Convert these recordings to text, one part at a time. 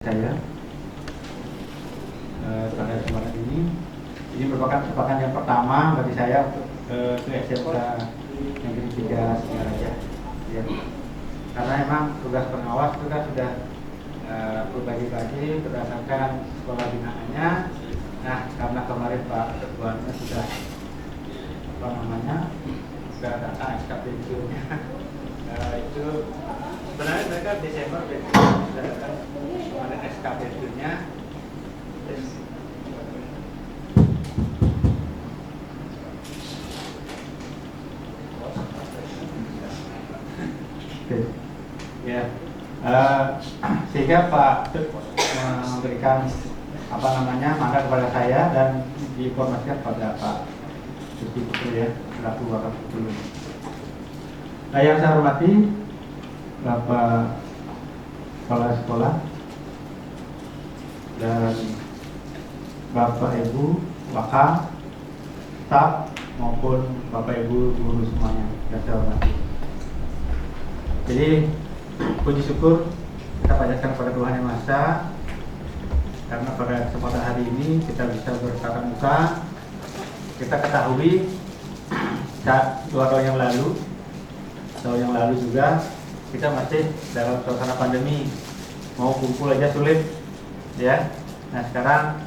Saya pada kesempatan ini merupakan yang pertama bagi saya untuk ke SMK Negeri 3 Singaraja ya. Karena memang tugas pengawas itu kan sudah berbagi-bagi berdasarkan sekolah binaannya. Nah, karena kemarin Pak Ketuanya sudah sudah data SKPD-nya itu sebenarnya mereka Desember sudah datang kemarin SKPD-nya. Ya, sehingga Pak memberikan mandat kepada saya dan diinformasikan pada Pak Subdivisi ya, selaku Wakapolres. Nah, yang saya hormati Bapak Kepala Sekolah dan Bapak Ibu Wakam, staf maupun Bapak Ibu guru semuanya yang saya hormati. Jadi puji syukur kita panjatkan kepada Tuhan Yang Maha Esa karena pada kesempatan hari ini kita bisa bertatap muka. Kita ketahui saat 2 tahun yang lalu juga kita masih dalam suasana pandemi, mau kumpul aja sulit ya. Nah, sekarang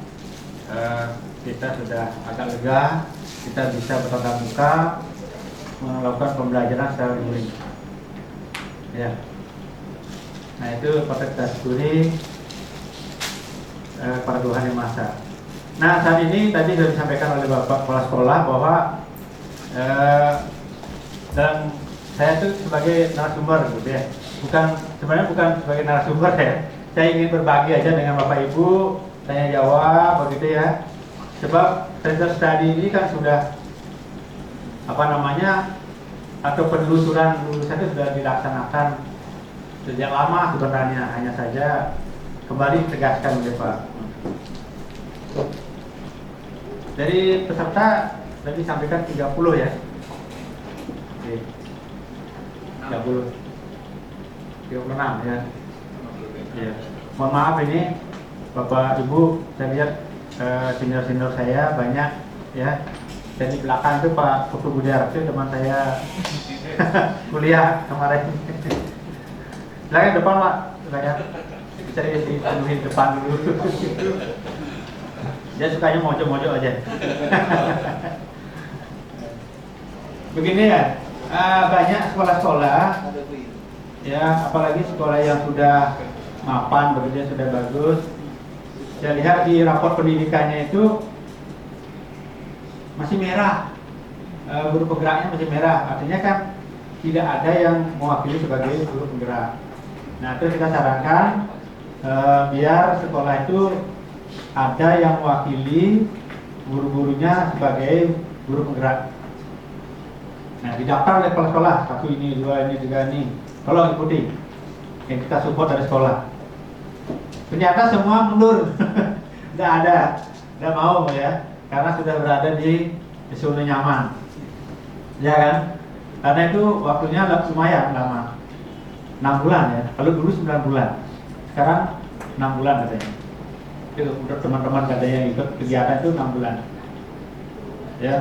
kita sudah agak lega, kita bisa bertatap muka melakukan pembelajaran secara daring ya. Nah, itu patut kita syukuri pada Tuhan Yang Maha Esa. Nah, saat ini tadi sudah disampaikan oleh Bapak Kepala Sekolah bahwa dan saya itu sebagai narasumber gitu ya. Sebenarnya bukan sebagai narasumber ya. Saya ingin berbagi aja dengan Bapak Ibu, tanya jawab begitu ya. Sebab center study ini kan sudah atau penelusuran lulusan itu sudah dilaksanakan sejak lama sebenarnya, hanya saja kembali ditegaskan oleh Pak. Dari peserta tadi sampaikan 30 ya. Oke. 36 ya. Ya. Mohon maaf ini Bapak Ibu, saya lihat senior-senior saya banyak ya. Dan di belakang itu Pak Putu Budiar, itu teman saya kuliah kemarin. Silakan depan Pak, silakan. Bisa dipenuhi depan dulu. Dia sukanya mojok-mojok aja. Begini ya, banyak sekolah-sekolah ya, apalagi sekolah yang sudah mapan begitu, sudah bagus. Saya lihat di rapor pendidikannya itu masih merah, guru penggeraknya masih merah, artinya kan tidak ada yang mewakili sebagai guru penggerak. Nah, itu kita sarankan biar sekolah itu ada yang mewakili guru-gurunya sebagai guru penggerak. Nah, didaftar oleh kepala sekolah, 1 ini, 2 ini, 3 ini, tolong ikuti yang kita support dari sekolah. Ternyata semua mundur. Tidak ada, tidak mau ya, karena sudah berada di zona nyaman ya kan, karena itu waktunya lumayan lama, 6 bulan ya. Kalau dulu 9 bulan, sekarang 6 bulan katanya. Itu untuk teman-teman katanya yang ikut kegiatan itu 6 bulan ya.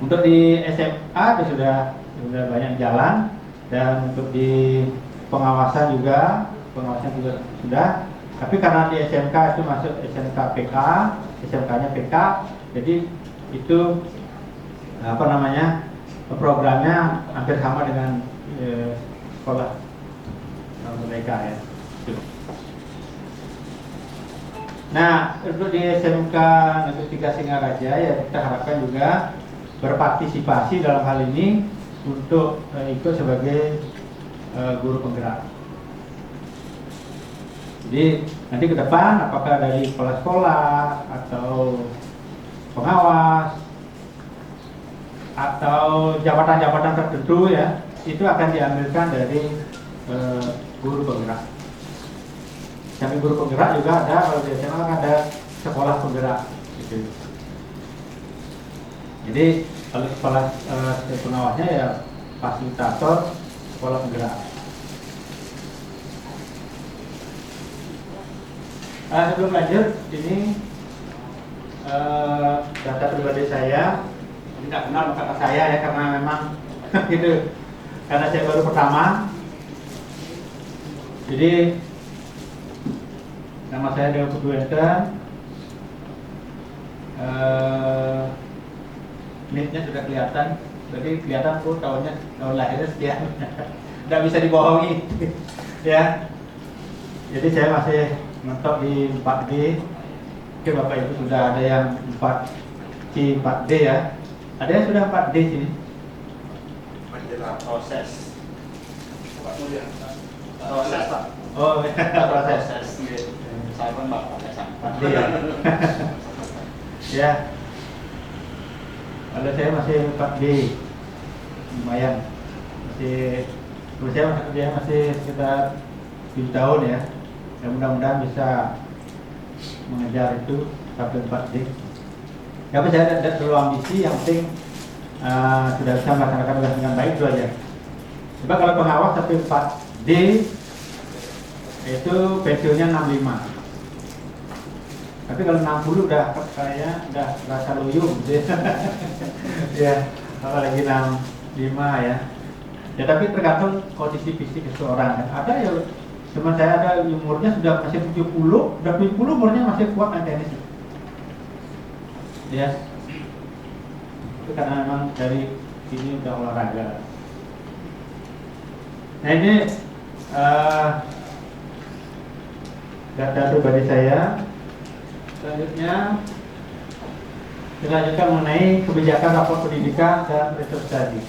Untuk di SMA itu sudah banyak jalan, dan untuk di pengawasan juga sudah. Tapi karena di SMK itu masuk SMK PK, SMK-nya PK, jadi itu programnya hampir sama dengan sekolah mereka ya. Nah, untuk di SMK Negeri 3 Singaraja ya, kita harapkan juga berpartisipasi dalam hal ini untuk ikut sebagai guru penggerak. Jadi nanti ke depan apakah dari kepala sekolah atau pengawas atau jabatan-jabatan tertentu ya, itu akan diambilkan dari guru penggerak. Sampai guru penggerak juga ada, kalau di SMA kan ada sekolah penggerak gitu. Jadi kalau kepala pengawasnya ya fasilitator sekolah penggerak. Sebelum lanjut, ini data pribadi saya. Tidak kenal kata saya ya, karena memang gitu. Karena saya baru pertama. Jadi nama saya Dewa Puduenten. NIP-nya sudah kelihatan. Jadi kelihatan tuh tahun lahirnya sekian. Tidak bisa dibohongi. Ya. Jadi saya masih mentok di 4D. Oke Bapak Ibu, sudah ada yang 4C 4D ya. Ada yang sudah 4D sini. Proses. Proses Pak. Oh ya, proses. Saya pun bapaknya sama. 4D ya. Ya. Kalau saya masih 4D. Lumayan. Saya masih sekitar 7 tahun ya. Dan mudah-mudahan bisa mengejar itu sampai 4D. Tapi saya tidak terlalu ambisi, yang penting sudah bisa melaksanakan tugas dengan baik, itu aja. Coba kalau pengawas sampai 4D itu pensiunnya 65. Tapi kalau 60 udah kayaknya udah rasa loyo gitu. Ya, apalagi 65 ya. Ya tapi tergantung kondisi fisik seseorang kan. Ada ya teman saya ada umurnya sudah masih 70, udah 70 umurnya masih kuat main tenis. Ya. Itu karena memang dari ini udah olahraga. Nah ini data pribadi saya. Selanjutnya kita lanjutkan mengenai kebijakan rapor pendidikan dan research study.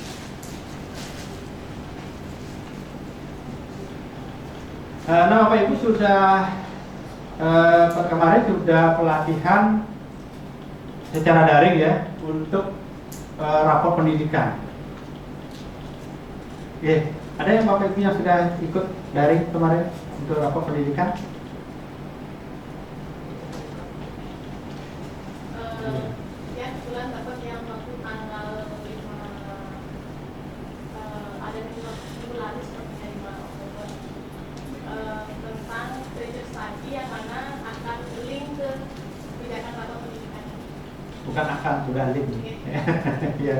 Nah Bapak Ibu sudah kemarin sudah pelatihan secara daring ya untuk rapor pendidikan. Oke, ada yang Bapak Ibu yang sudah ikut daring kemarin untuk rapor pendidikan? Ya, kebetulan dapat yang waktu tanggal 5 ada simulasi seperti 5 Oktober tentang research study yang mana akan link ke kebijakan rapor pendidikan. Bukan akan, sudah link. Ya.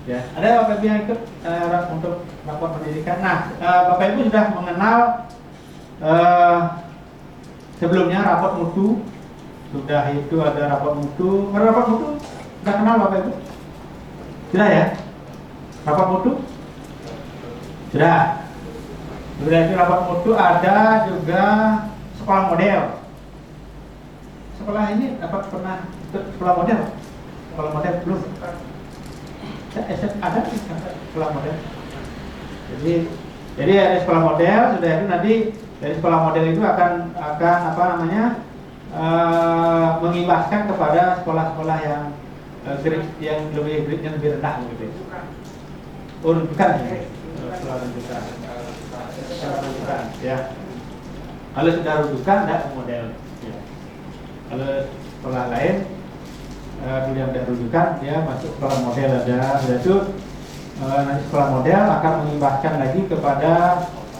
Ya, ada Bapak Ibu yang ikut untuk rapor pendidikan. Nah, Bapak Ibu sudah mengenal sebelumnya rapor mutu. Sudah itu ada rapor mutu. Rapor mutu sudah kenal Bapak Ibu? Sudah ya? Rapor mutu? Sudah. Sudah itu rapor mutu, ada juga sekolah model. Sekolah ini dapat pernah ikut sekolah model? Sekolah model belum? Ada sekolah model. Jadi ada sekolah model, sudah itu nanti dari sekolah model itu akan apa namanya? Mengimbaskan kepada sekolah-sekolah yang grade-nya lebih rendah gitu. Oh, bukan ya? Sekolah rujukan. Sekolah rujukan, ya. Kalau sudah rujukan, tidak model. Ya. Kalau sekolah lain, yang tidak rujukan, dia masuk sekolah model ada. Sudah itu nanti sekolah model akan mengimbaskan lagi kepada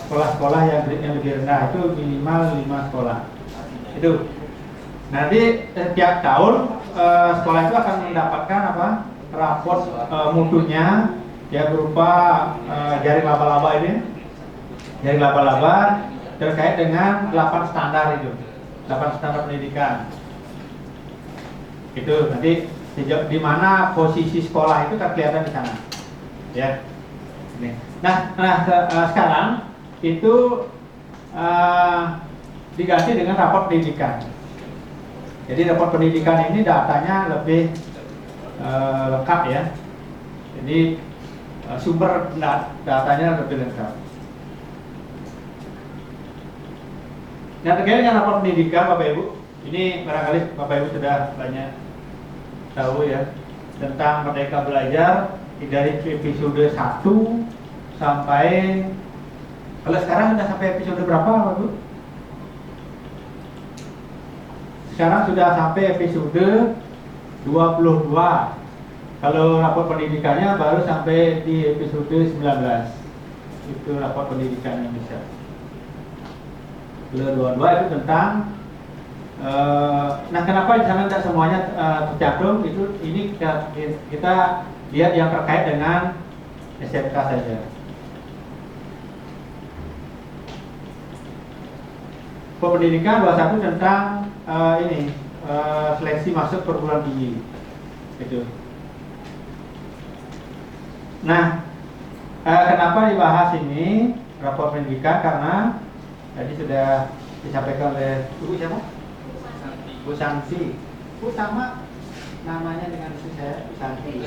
sekolah-sekolah yang grade-nya lebih rendah. Itu minimal 5 sekolah. Itu. Nanti setiap tahun sekolah itu akan mendapatkan rapor mutunya ya berupa jaring laba-laba ini, jaring laba-laba terkait dengan 8 standar itu, 8 standar pendidikan. Itu nanti di mana posisi sekolah itu kan kelihatan di sana, ya. Ini. Nah sekarang itu diganti dengan rapor pendidikan. Jadi rapor pendidikan ini datanya lebih lengkap ya. Jadi sumber datanya lebih lengkap. Nah terkait dengan rapor pendidikan Bapak Ibu, ini barangkali Bapak Ibu sudah banyak tahu ya tentang Merdeka Belajar dari episode 1 sampai, kalau sekarang sudah sampai episode berapa Bapak Ibu? Sekarang sudah sampai episode 22. Kalau rapor pendidikannya baru sampai di episode 19. Itu rapor pendidikan Indonesia. Kalau 22 itu tentang Nah, kenapa di sana tidak semuanya tercantum? Ini kita lihat yang terkait dengan SMK saja. Pendidikan 21 tentang seleksi masuk perguruan tinggi. Itu. Nah, kenapa dibahas ini rapor pendidikan? Karena tadi sudah disampaikan oleh Ibu siapa? Bu Santi. Bu sama namanya dengan istri saya, Bu Santi.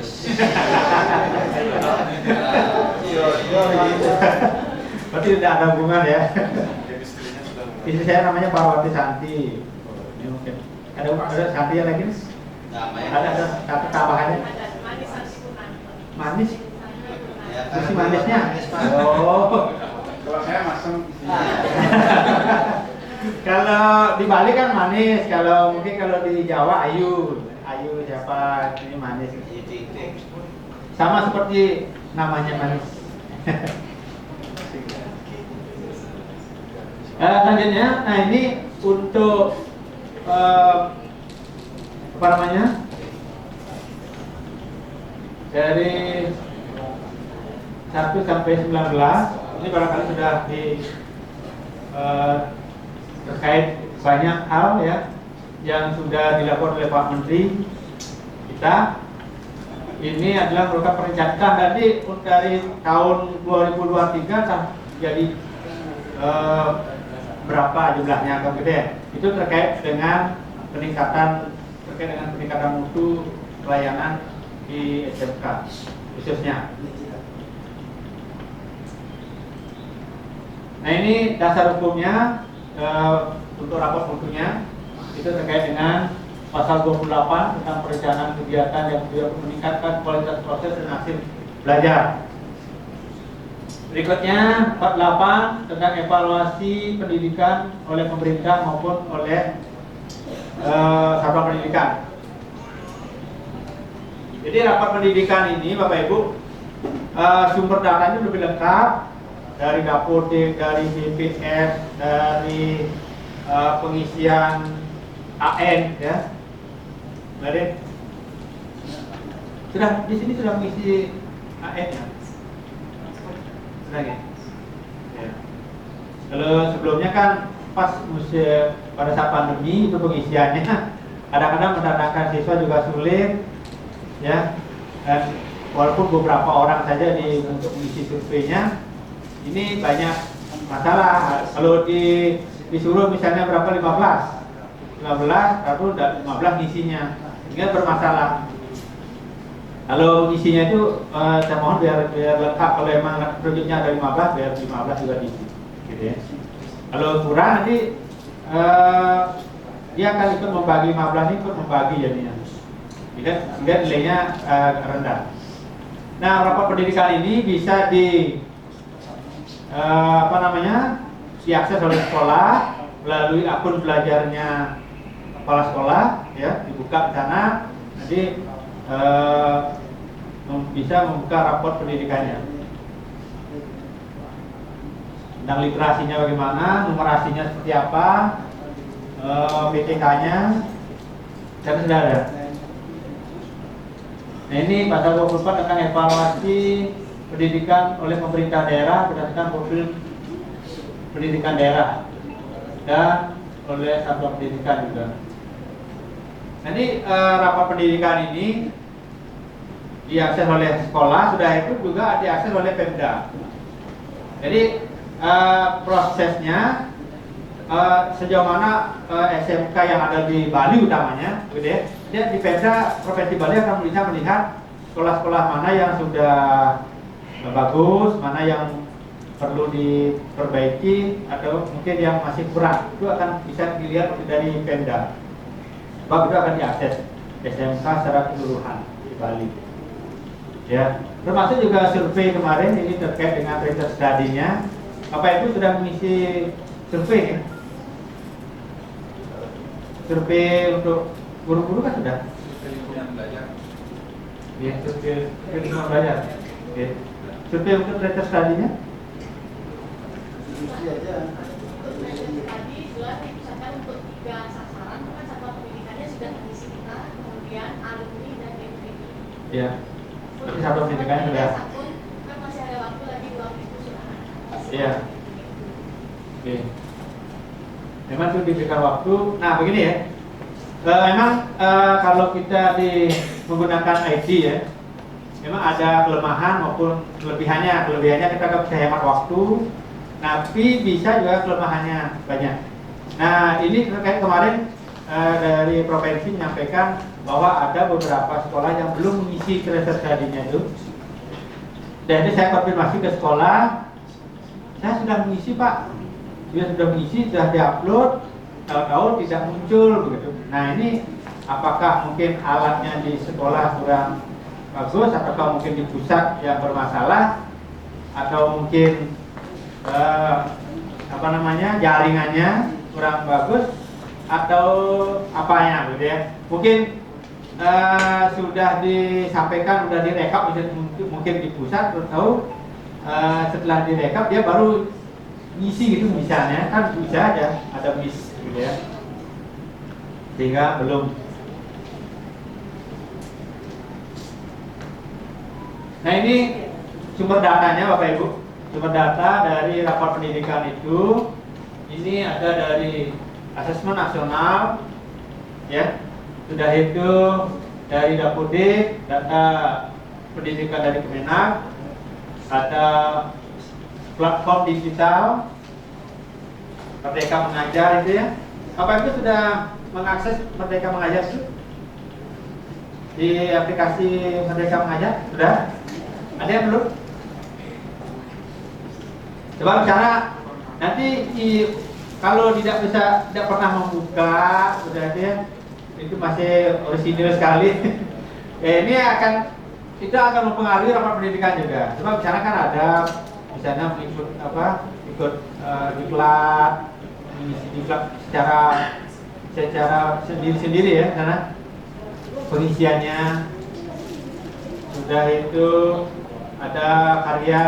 Berarti tidak ada hubungan ya. Istri saya namanya Parwati Santi. Ini mungkin ada Santi yang lagi? Ada satu tambahannya. Manis Santi Purnanto. Manis? Kursi manisnya? Oh. Kalau saya masuk Kalau di Bali kan manis, kalau mungkin kalau di Jawa Ayu. Ayu siapa? Ini manis. Sama seperti namanya manis. Selanjutnya, nah ini untuk apa namanya? Dari 1 sampai 19 ini barangkali sudah di terkait banyak hal ya yang sudah dilakukan oleh Pak Menteri kita. Ini adalah merupakan perencanaan dari tahun 2023 jadi berapa jumlahnya kemudian itu terkait dengan peningkatan mutu pelayanan di SMK khususnya. Nah ini dasar hukumnya untuk rapor mutunya itu terkait dengan pasal 28 tentang perencanaan kegiatan yang tujuan meningkatkan kualitas proses dan hasil belajar. Berikutnya 48 tentang evaluasi pendidikan oleh pemerintah maupun oleh satuan pendidikan. Jadi rapor pendidikan ini Bapak Ibu sumber datanya lebih lengkap dari Dapodik, dari BPS, dari pengisian AN ya. Mari. Sudah di sini sudah mengisi AN ya. Sudah ya. Ya. Kalau sebelumnya kan pas pada saat pandemi itu pengisiannya kadang-kadang mendatangkan siswa juga sulit ya. Dan walaupun beberapa orang saja untuk mengisi surveinya ini banyak masalah. Kalau disuruh misalnya berapa 15 lalu 15 ngisinya sehingga bermasalah. Kalau isinya itu saya mohon biar lengkap. Kalau emang projectnya ada 15 biar 15 juga diisi gitu ya. Kalau kurang nanti dia akan ikut membagi 15 ikut membagi jadinya sehingga nilainya rendah. Nah rapor pendidikan ini bisa diakses oleh sekolah melalui akun belajarnya kepala sekolah ya, dibuka di sana nanti bisa membuka rapor pendidikannya tentang literasinya bagaimana, numerasinya seperti apa, PTK-nya dan sudah ada. Nah ini pasal 24 tentang evaluasi pendidikan oleh pemerintah daerah berdasarkan profil pendidikan daerah dan oleh satuan pendidikan juga. Nanti rapor pendidikan ini diakses oleh sekolah, sudah itu juga diakses oleh Pemda. Jadi prosesnya sejauh mana SMK yang ada di Bali utamanya, gitu ya. Dia di Pemda Provinsi Bali akan bisa melihat sekolah-sekolah mana yang sudah bagus, mana yang perlu diperbaiki atau mungkin yang masih kurang. Itu akan bisa dilihat dari Pemda. Sebab itu akan diakses SMK secara keseluruhan di Bali. Ya, termasuk juga survei kemarin ini terkait dengan research study-nya. Bapak Ibu sudah mengisi survei ya? Survei untuk guru-guru kan sudah? Survei lingkungan belajar. Ya, survei lingkungan belajar. Oke. Survei untuk research study-nya? Tadi jelas dipusatkan untuk 3 sasaran itu kan satuan pendidikannya sudah mengisi kita, kemudian alumni dan DPD. Ya. Berarti satuan pendidikannya sudah. Kan masih ada waktu lagi 2 minggu sudah. Iya. Oke. Memang itu diberikan waktu. Nah begini ya. Memang kalau kita menggunakan IT ya, memang ada kelemahan maupun kelebihannya. Kelebihannya kita bisa hemat waktu, tapi bisa juga kelemahannya banyak. Nah ini terkait kemarin dari provinsi menyampaikan bahwa ada beberapa sekolah yang belum mengisi research study-nya itu. Dan ini saya konfirmasi ke sekolah, saya sudah mengisi Pak, dia sudah mengisi, sudah diupload, tahu-tahu tidak muncul begitu. Nah ini apakah mungkin alatnya di sekolah kurang bagus, atau mungkin di pusat yang bermasalah, atau mungkin jaringannya kurang bagus, atau apanya gitu ya. Mungkin sudah disampaikan, sudah direkap mungkin di pusat, tahu setelah direkap dia baru ngisi gitu misalnya, kan bisa aja ada miss gitu ya, sehingga belum. Nah ini sumber datanya Bapak Ibu, sumber data dari rapor pendidikan itu, ini ada dari asesmen nasional ya, sudah itu dari Dapodik, data pendidikan dari Kemenak, ada platform digital Merdeka Mengajar itu ya. Apa itu sudah mengakses Merdeka Mengajar itu? Di aplikasi Merdeka Mengajar sudah? Ada yang belum? Coba bicara nanti kalau tidak pernah membuka sudah ya, itu masih orisinil sekali. Ini itu akan mempengaruhi rapor pendidikan juga. Sebab bicara kan ada misalnya ikut diklat, mengisi diklat secara sendiri ya, karena pengisiannya sudah itu ada karya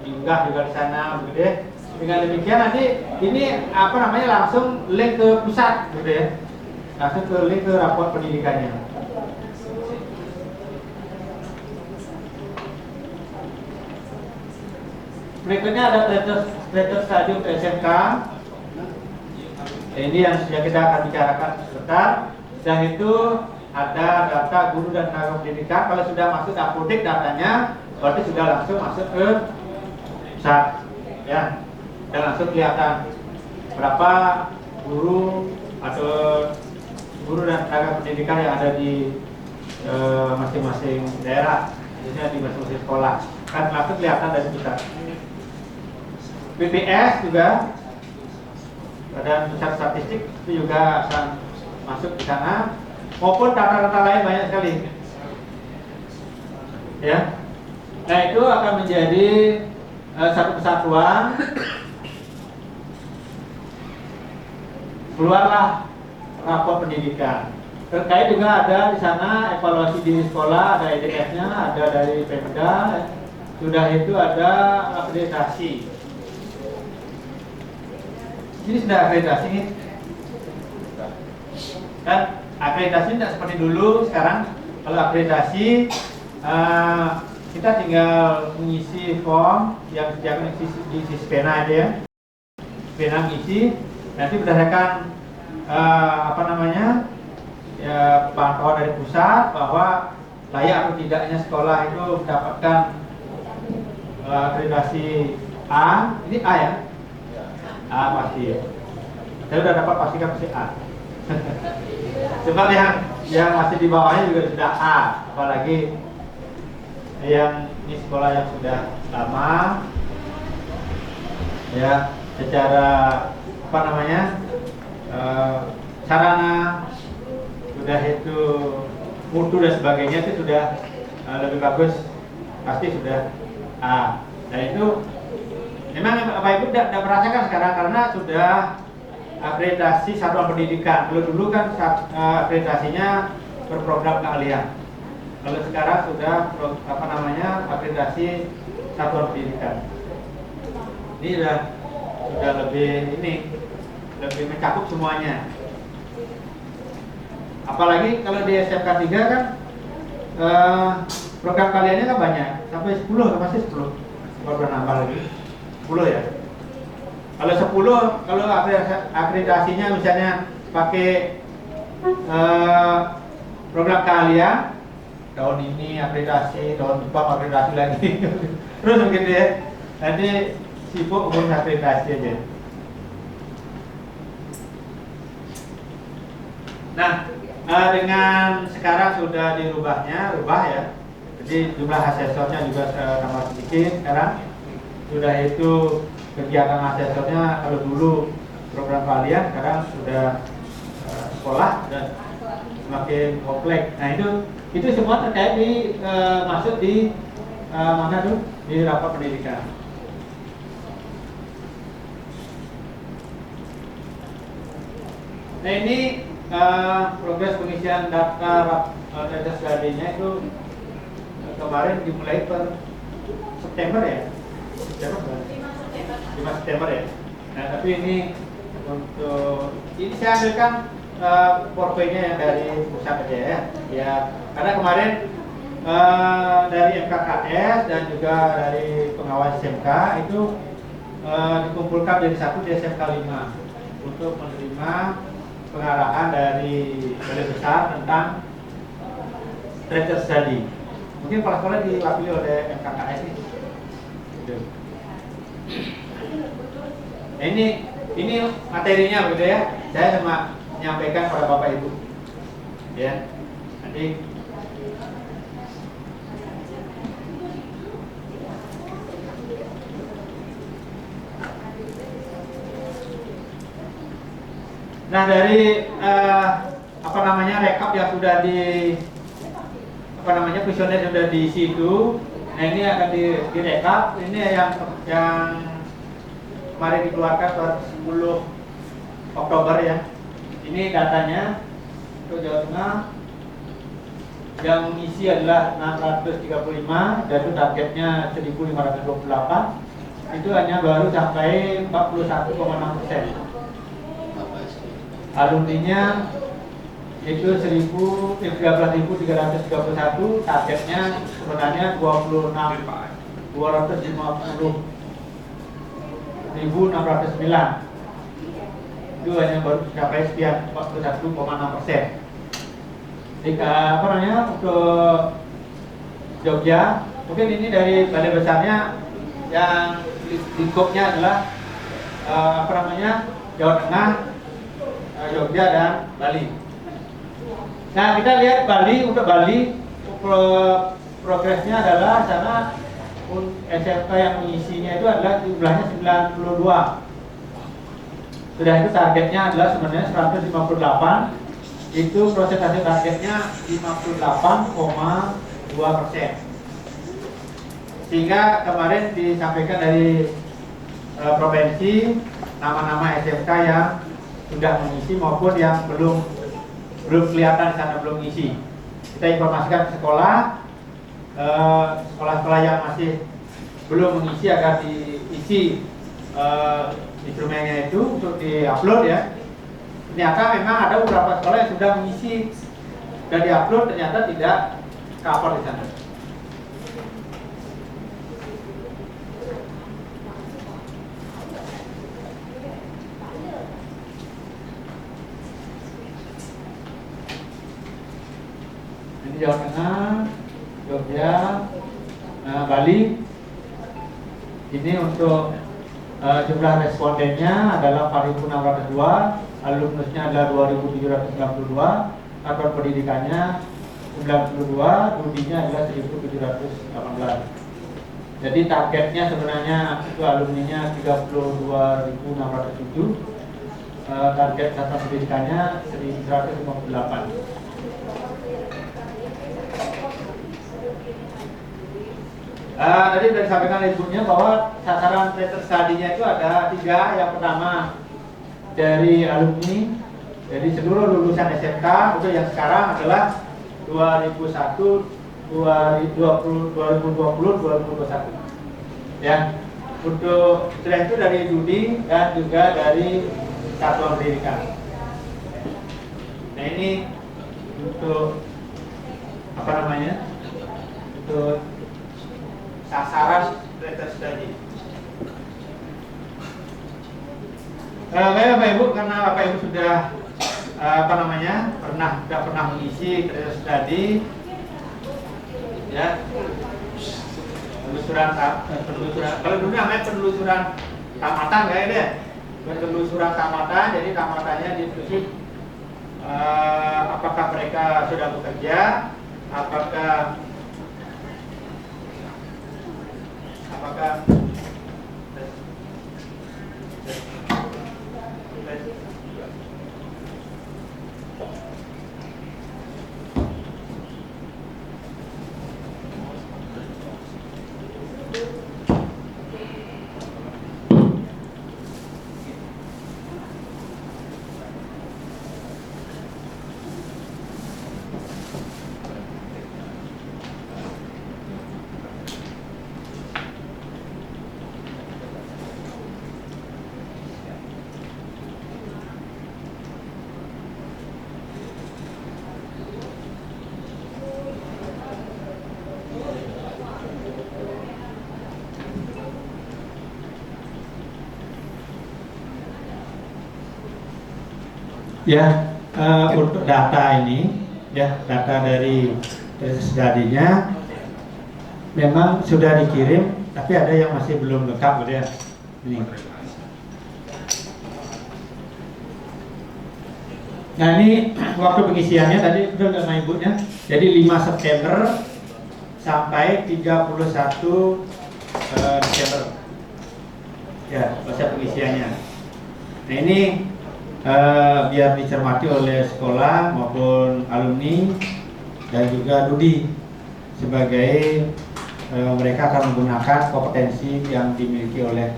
diunggah juga di sana begitu ya. Dengan demikian nanti ini langsung link ke pusat gitu ya, langsung ke link ke rapor pendidikannya. Berikutnya ada status stadium SMK. Ini yang sudah kita akan bicarakan sebentar. Dan itu ada data guru dan tenaga pendidikan. Kalau sudah masuk Dapodik datanya, berarti sudah langsung masuk ke pusat, ya. Dan langsung kelihatan berapa guru atau guru dan tenaga pendidikan yang ada di masing-masing daerah, khususnya di masing-masing sekolah. Kan langsung kelihatan dari pusat. BPS juga, Badan Pusat Statistik itu juga akan masuk di sana, maupun data-data lain banyak sekali. Ya, nah itu akan menjadi satu kesatuan. Keluarlah rapor pendidikan. Terkait juga ada di sana evaluasi diri sekolah, ada EDF-nya, ada dari Pemda. Sudah itu ada akreditasi. Ini sudah akreditasi, kan akreditasi tidak seperti dulu. Sekarang kalau akreditasi kita tinggal mengisi form yang disediakan di Spena aja ya. Spena mengisi, nanti berdasarkan pantauan dari pusat bahwa layak atau tidaknya sekolah itu mendapatkan akreditasi A. Ini A ya? A pasti ya. Saya sudah dapat pastikan pasti A. Sebab yang masih di bawahnya juga sudah A, apalagi yang ini sekolah yang sudah lama ya, secara sarana sudah itu mutu dan sebagainya itu sudah lebih bagus, pasti sudah A. Nah itu memang Bapak Ibu tidak merasakan sekarang karena sudah akreditasi satuan pendidikan. Kalau dulu kan akreditasinya berprogram keahlian. Kalau sekarang sudah akreditasi satuan pendidikan. Ini sudah lebih mencakup semuanya. Apalagi kalau di SMK 3 kan program kaliannya kan banyak, sampai 10, masih 10. Baru nambah lagi 10 ya. Kalau 10, kalau akreditasinya misalnya pakai program kalian, tahun ini akreditasi, tahun depan akreditasi lagi. Terus begitu ya. Nanti sibuk ngurus akreditasi aja. Nah, dengan sekarang sudah rubah ya. Jadi jumlah asesornya juga tambah sedikit sekarang. Sudah itu kegiatan asesornya, kalau dulu program kalian, sekarang sudah sekolah dan semakin kompleks. Nah itu semua terkait masuk di mana tuh, di rapat pendidikan. Nah ini progres pengisian daftar tesis study-nya itu kemarin dimulai per September ya? September kan? 5 September ya? Nah tapi ini untuk, ini saya ambilkan portfolio yang dari pusat aja ya. Karena kemarin dari MKKS dan juga dari pengawas SMK itu dikumpulkan jadi satu di SMK 5 untuk menerima pengarahan dari Balai Besar tentang treasure study. Mungkin kepala sekolah diwakili oleh MKKS ini. Nah, ini materinya begitu ya. Saya cuma menyampaikan pada Bapak Ibu. Ya. Nanti nah dari rekap yang sudah kuesioner yang sudah diisi itu, nah ini akan direkap. Ini yang kemarin dikeluarkan per 10 Oktober ya. Ini datanya untuk Jawa Tengah yang mengisi adalah 635 dan itu targetnya 1528. Itu hanya baru sampai 41,6%. Alumninya itu 13.331, targetnya sebenarnya 250.609. Itu hanya baru sampai sekian 41,6%. Untuk Jogja, mungkin ini dari balai besarnya yang lingkupnya adalah Jawa Tengah, Jogja dan Bali. Nah kita lihat Bali, untuk Bali progresnya adalah sana SMK yang mengisinya itu adalah jumlahnya 92. Sudah itu targetnya adalah sebenarnya 158. Itu prosentase targetnya 58,2%. Sehingga kemarin disampaikan dari provinsi nama-nama SMK yang sudah mengisi maupun yang belum kelihatan di sana, belum ngisi. Kita informasikan ke sekolah, sekolah-sekolah yang masih belum mengisi agar diisi instrumennya itu untuk diupload ya. Ternyata memang ada beberapa sekolah yang sudah mengisi dan diupload, ternyata tidak cover di sana. Ini Jawa Tengah, Jogja, Bali. Ini untuk jumlah respondennya adalah 4.602, alumnusnya adalah 2.792, satuan pendidikannya 92, studinya adalah 1.718. Jadi targetnya sebenarnya itu alumninya 32.607, target satuan pendidikannya 1.158. Tadi sudah disampaikan ibunya bahwa sasaran treasure study-nya itu ada 3. Yang pertama dari alumni, jadi seluruh lulusan SMK untuk yang sekarang adalah 2001, 2020, 2021. Ya, untuk setelah itu dari studi dan juga dari satuan pendidikan. Nah ini untuk apa namanya, untuk sasaran treasure study. Bapak Ibu, karena Bapak Ibu sudah pernah mengisi treasure study, ya, penelusuran kalau dulu namanya penelusuran tamatan kayak deh, penelusuran tamatan. Jadi tamatannya ditulis apakah mereka sudah bekerja, apakah ya, untuk data ini, ya, data dari studinya memang sudah dikirim, tapi ada yang masih belum lengkap, gitu ya. Ini. Nah, ini waktu pengisiannya tadi udah sama ibunya. Jadi 5 September sampai 31 Desember. Ya, masa pengisiannya. Nah, ini biar dicermati oleh sekolah maupun alumni dan juga Dudi sebagai mereka akan menggunakan kompetensi yang dimiliki oleh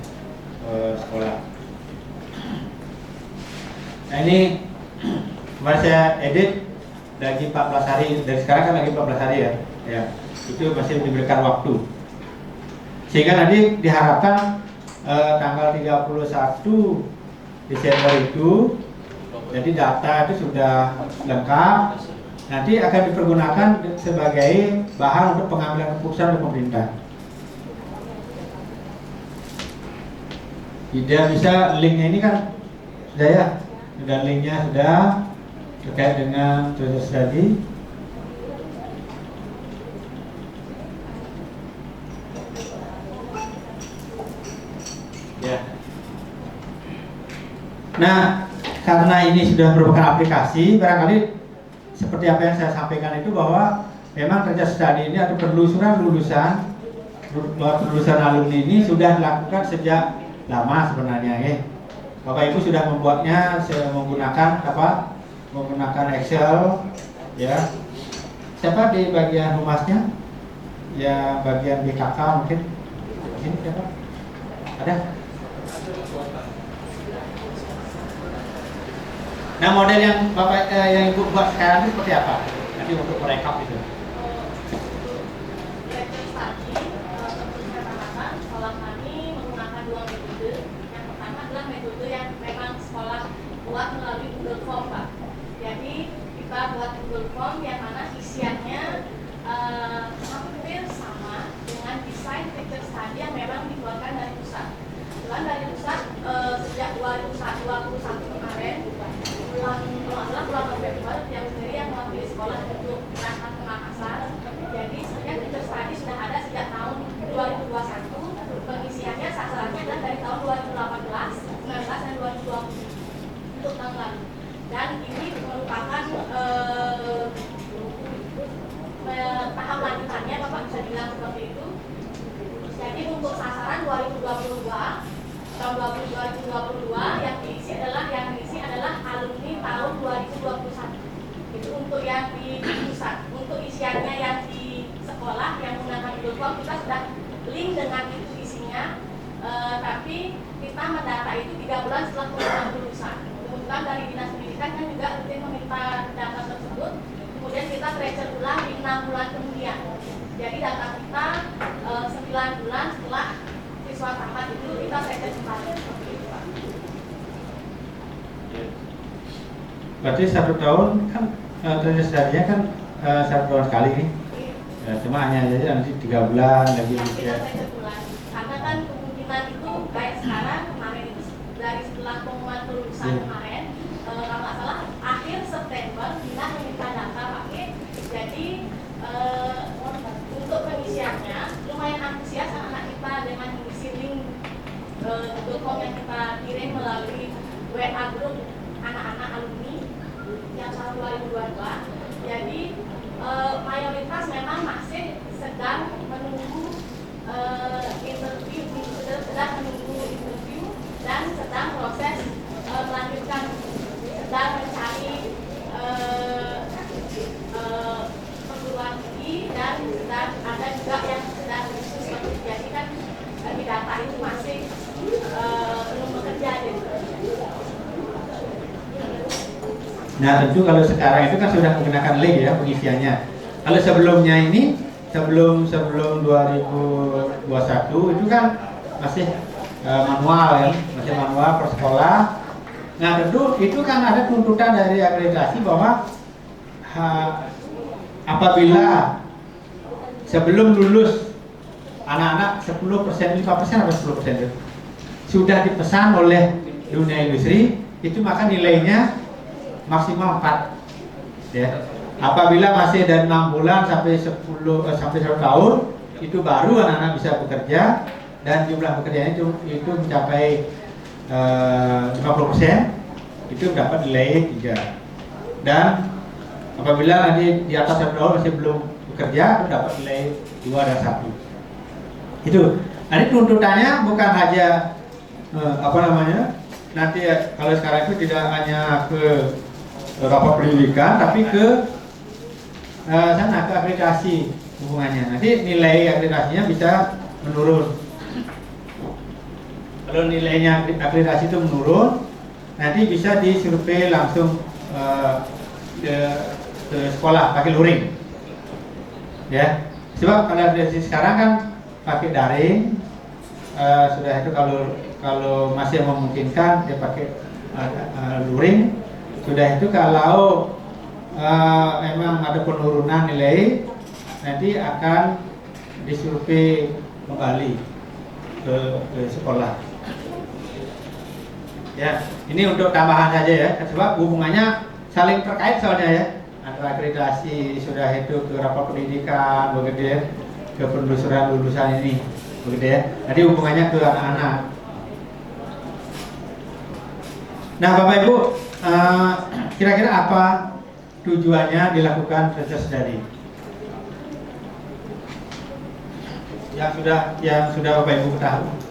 sekolah. Nah, ini kemarin saya edit lagi 14 hari, dari sekarang kan lagi 14 hari ya, ya, itu masih diberikan waktu sehingga nanti diharapkan tanggal 31 Desember itu, jadi data itu sudah lengkap, nanti akan dipergunakan sebagai bahan untuk pengambilan keputusan oleh pemerintah. Tidak bisa linknya ini kan sudah ya, sudah linknya sudah terkait dengan treasure study. Ya. Nah, karena ini sudah merupakan aplikasi, barangkali seperti apa yang saya sampaikan itu bahwa memang treasure study ini atau penelusuran lulusan alumni ini sudah dilakukan sejak lama sebenarnya, ya. Bapak Ibu sudah membuatnya menggunakan apa? Menggunakan Excel, ya. Siapa di bagian humasnya? Ya, bagian BKK mungkin. Sini siapa? Ada? Nah, model yang Bapak yang Ibu buat sekarang itu seperti apa? Nanti untuk merekap itu. Treasure study, tentunya rata-rata sekolah kami menggunakan 2 metode. Yang pertama adalah metode yang memang sekolah buat melalui Google Form, Pak. Jadi kita buat Google Form yang mana isiannya hampir sama dengan desain treasure study yang memang dikeluarkan dari pusat. Kebetulan dari pusat sejak 2021 kemarin, bulan November, yang sendiri yang mewakili sekolah untuk berangkat ke Makassar. Jadi sebenarnya treasure study sudah ada sejak tahun 2021. Pengisiannya sasarannya adalah dari tahun 2018, 19 dan 2020 untuk tahun lalu. Dan ini merupakan tahap lanjutannya, Bapak bisa bilang seperti itu. Jadi untuk sasaran 2022 tahun 2022 yang diisi adalah alumni tahun 2021. Itu untuk yang di pusat. Untuk isiannya yang di sekolah yang menggunakan Google Form kita sudah link dengan itu isinya. Tapi kita mendata itu 3 bulan setelah pengumuman lulusan. Kemudian dari Dinas Pendidikan kan juga rutin meminta data tersebut. Kemudian kita tracer ulang di 6 bulan kemudian. Jadi data kita 9 bulan setelah siswa tamat itu kita tracer kembali. Seperti itu, Pak. Berarti 1 tahun kan Terus tadinya kan 1 tahun sekali nih. Ya, cuma hanya aja nanti 3 bulan lagi gitu Kita ya. saja bulan. Karena kan kemungkinan itu kayak sekarang kemarin itu dari setelah pengumuman kelulusan Iya. kemarin, kalau nggak salah akhir September kita meminta data pakai. Jadi untuk pengisiannya lumayan antusias anak-anak kita dengan mengisi link Google Form yang kita kirim melalui WA grup anak-anak alumni yang tahun 2022. Jadi mayoritas memang masih sedang menunggu interview dan sedang proses melanjutkan, sedang mencari perguruan tinggi, dan sedang ada juga yang sedang khusus jadi kan di data itu masih belum bekerja gitu. Nah tentu kalau sekarang itu kan sudah menggunakan link ya pengisiannya. Kalau sebelumnya ini sebelum 2021 itu kan masih manual ya, masih manual per sekolah. Nah tentu itu kan ada tuntutan dari akreditasi bahwa apabila sebelum lulus anak-anak 10%, 5% atau 10% itu sudah dipesan oleh dunia industri, itu maka nilainya maksimal 4 ya. Apabila masih dari 6 bulan sampai 1 tahun, itu baru anak-anak bisa bekerja, dan jumlah pekerjaannya itu mencapai 50%, itu dapat nilai 3. Dan apabila nanti di atas 1 tahun masih belum bekerja, itu dapat nilai 2 dan 1. Itu. Nanti tuntutannya bukan hanya nanti kalau sekarang itu tidak hanya ke rapat pendidikan, tapi ke sana ke akreditasi hubungannya. Nanti nilai akreditasinya bisa menurun. Kalau nilainya akreditasi itu menurun, nanti bisa disurvei langsung ke sekolah pakai luring. Ya, sebab pada akreditasi sekarang kan pakai daring, sudah itu kalau masih memungkinkan dia pakai luring. Sudah itu kalau memang ada penurunan nilai, nanti akan disurvei kembali ke sekolah. Ya, ini untuk tambahan saja ya, sebab hubungannya saling terkait soalnya ya, antara akreditasi sudah itu ke rapat pendidikan, begitu ya, ke penelusuran lulusan ini, begitu ya. Nanti hubungannya ke anak-anak. Nah, Bapak Ibu, kira-kira apa tujuannya dilakukan research study? Yang sudah Bapak Ibu ketahui.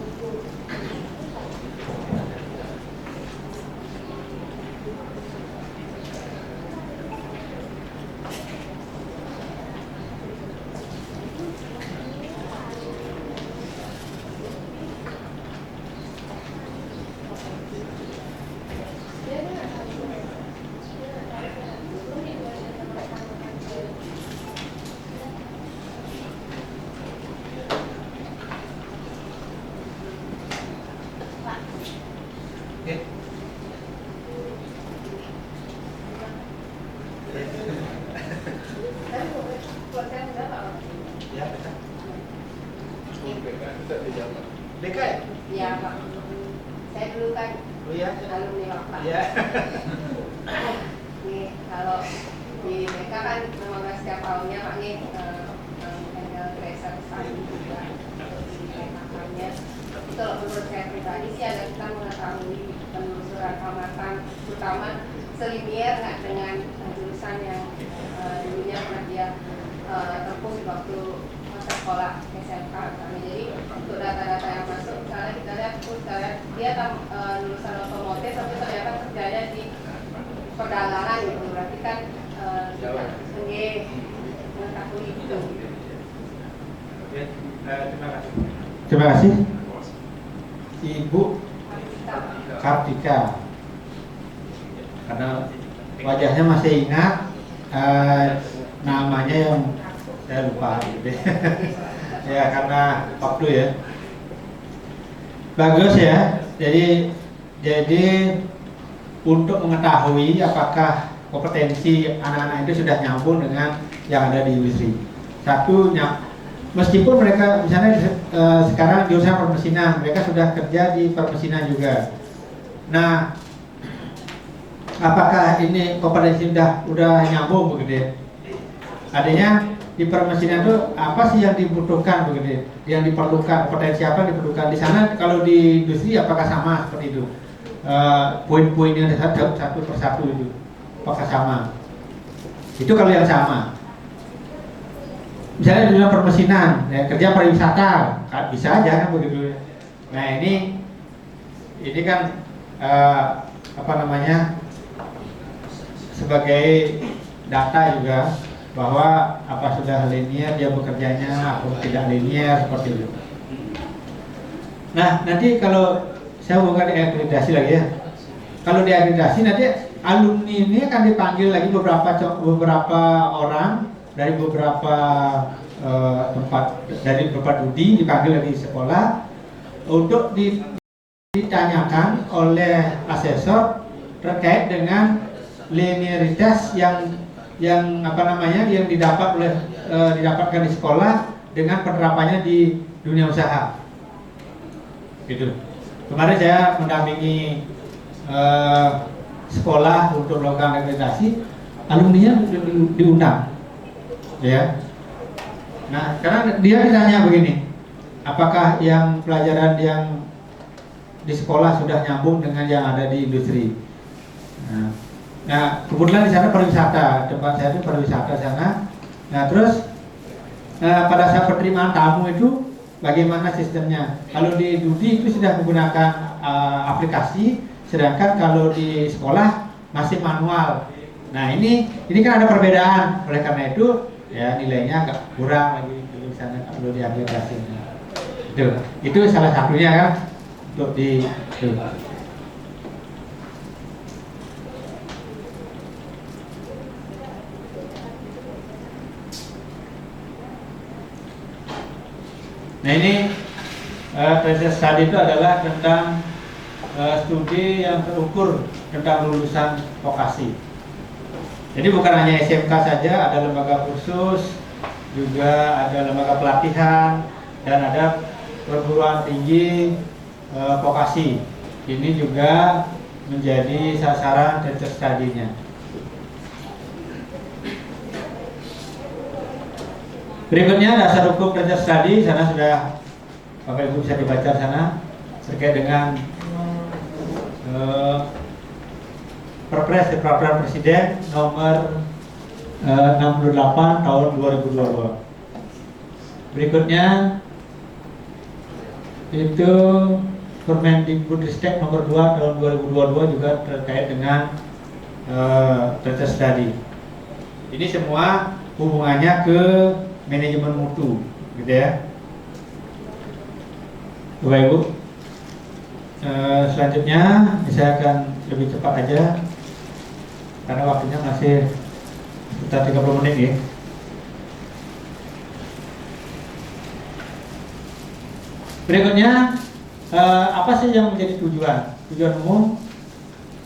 BK ya? Iya Pak. Saya dulu kan alumni Bapak. Iya. Nih kalau di BK kan memang setiap tahunnya Pak nih handle tracer study juga di BK-nya. Itu menurut saya pribadi sih ada kita mengetahui penelusuran tamatan, terutama selinier nggak dengan jurusan yang dulunya pernah dia tempuh di waktu masa sekolah SMK kami. Jadi untuk data-data yang masuk, misalnya kita lihat dia lulusan otomotif tapi ternyata kerjanya di perdagangan gitu, berarti kan kita mengetahui itu. Terima kasih. Terima kasih. Ibu Kartika, karena wajahnya masih ingat, namanya yang saya lupa gitu. Ya karena waktu ya. Bagus ya. Jadi untuk mengetahui apakah kompetensi anak-anak itu sudah nyambung dengan yang ada di industri. Satu, meskipun mereka misalnya sekarang jurusan permesinan, mereka sudah kerja di permesinan juga. Nah, apakah ini kompetensi udah nyambung begitu? Adanya di permesinan itu apa sih yang dibutuhkan begitu? Yang diperlukan, potensi apa yang diperlukan di sana? Kalau di industri apakah sama seperti itu? Poin-poinnya satu persatu itu apakah sama? Itu kalau yang sama. Misalnya di dalam permesinan, ya, kerja pariwisata, bisa aja kan begitu. Nah ini kan apa namanya, sebagai data juga bahwa apa sudah linear dia bekerjanya atau tidak linear seperti itu. Nah nanti kalau saya bukan akreditasi lagi ya. Kalau di akreditasi nanti alumni ini akan dipanggil lagi beberapa orang dari beberapa tempat, dari beberapa studi dipanggil dari sekolah untuk ditanyakan oleh asesor terkait dengan linearitas yang apa namanya yang didapatkan di sekolah dengan penerapannya di dunia usaha. Gitu. Kemarin saya mendampingi sekolah untuk melakukan akreditasi, alumninya diundang, ya. Nah, karena dia ditanya begini, apakah yang pelajaran yang di sekolah sudah nyambung dengan yang ada di industri? Nah, kebetulan di sana pariwisata, tempat saya itu pariwisata sana. Nah, terus pada saat penerimaan tamu itu bagaimana sistemnya? Kalau di studi itu sudah menggunakan aplikasi, sedangkan kalau di sekolah masih manual. Nah, ini kan ada perbedaan. Oleh karena itu, ya nilainya agak kurang lagi di sana kalau di aplikasi. Itu salah satunya kan untuk di itu. Nah ini thesis study itu adalah tentang studi yang terukur tentang lulusan vokasi. Jadi bukan hanya SMK saja, ada lembaga kursus, juga ada lembaga pelatihan, dan ada perguruan tinggi vokasi. Ini juga menjadi sasaran thesis study-nya. Berikutnya dasar hukum thesis study, sana sudah Bapak Ibu bisa dibaca sana terkait dengan Perpres Peraturan Presiden nomor 68 tahun 2022. Berikutnya itu Permendikbudristek nomor 2 tahun 2022 juga terkait dengan thesis study. Ini semua hubungannya ke manajemen mutu, gitu ya. Bapak Ibu, selanjutnya saya akan lebih cepat aja karena waktunya masih sekitar 30 menit ya. Berikutnya apa sih yang menjadi tujuan umum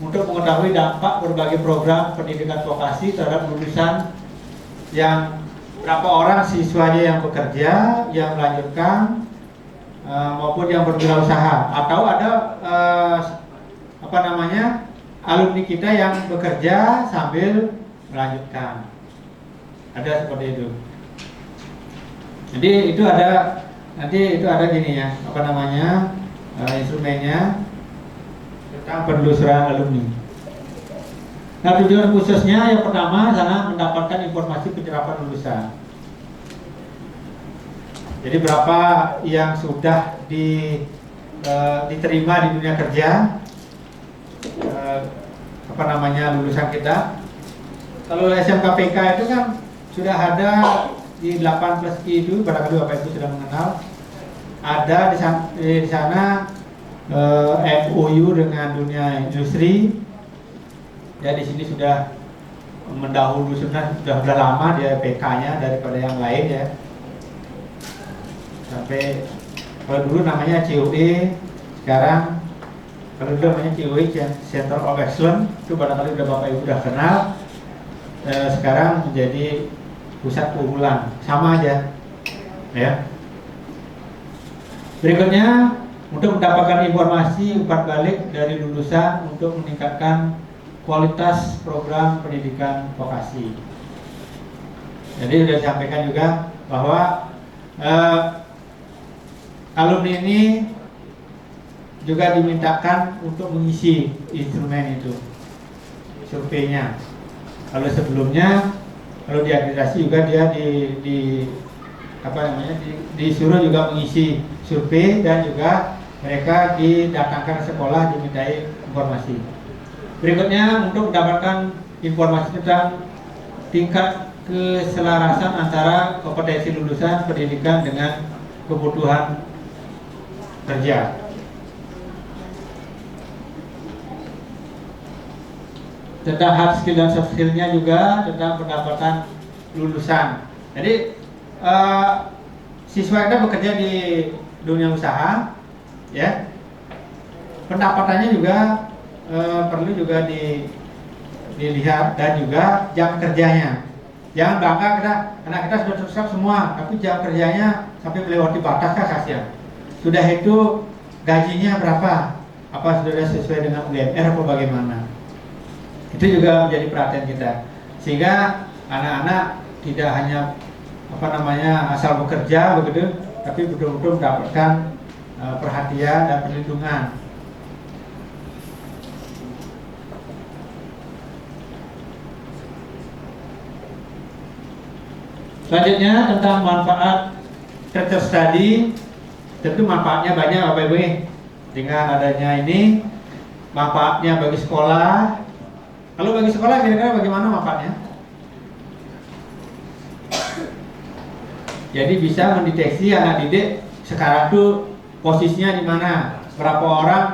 untuk mengetahui dampak berbagai program pendidikan vokasi terhadap lulusan, yang berapa orang siswanya yang bekerja, yang melanjutkan, maupun yang berwirausaha, atau ada alumni kita yang bekerja sambil melanjutkan. Ada seperti itu. Jadi itu ada gini ya, instrumennya tentang penelusuran alumni. Nah, tujuan khususnya yang pertama adalah mendapatkan informasi penyerapan lulusan. Jadi berapa yang sudah diterima di dunia kerja, lulusan kita. Kalau SMKPK itu kan sudah ada di 8+I itu, barangkali Bapak Ibu sudah mengenal. Ada di sana MOU dengan dunia industri. Ya, di sini sudah mendahului, sudah lama dia PK-nya daripada yang lain ya. Sampai kalau dulu namanya COE, sekarang kalau dulu namanya COE, Center of Excellence, itu barangkali udah Bapak Ibu udah kenal. sekarang menjadi pusat keunggulan, sama aja, ya. Berikutnya, untuk mendapatkan informasi umpan balik dari lulusan untuk meningkatkan kualitas program pendidikan vokasi. Jadi sudah disampaikan juga bahwa alumni ini juga dimintakan untuk mengisi instrumen itu, surveinya. Kalau sebelumnya, kalau diakreditasi juga dia disuruh juga mengisi survei, dan juga mereka didatangkan ke sekolah dimintai informasi. Berikutnya, untuk mendapatkan informasi tentang tingkat keselarasan antara kompetensi lulusan pendidikan dengan kebutuhan kerja. Tentang hard skill dan soft skill-nya juga, tentang pendapatan lulusan. Jadi siswa kita bekerja di dunia usaha, ya. Pendapatannya juga perlu juga dilihat, dan juga jam kerjanya. Jangan bangga anak kita sudah sukses semua, tapi jam kerjanya sampai melewati batas, kan kasihan. Sudah itu gajinya berapa? Apa sudah sesuai dengan UMR atau bagaimana? Itu juga menjadi perhatian kita, sehingga anak-anak tidak hanya asal bekerja begitu, tapi betul-betul mendapatkan perhatian dan perlindungan. Selanjutnya, tentang manfaat teacher study. Tentu manfaatnya banyak Bapak Ibu. Dengan adanya ini, manfaatnya bagi sekolah. Kalau bagi sekolah kira-kira bagaimana manfaatnya? Jadi bisa mendeteksi anak didik sekarang tuh posisinya di mana, berapa orang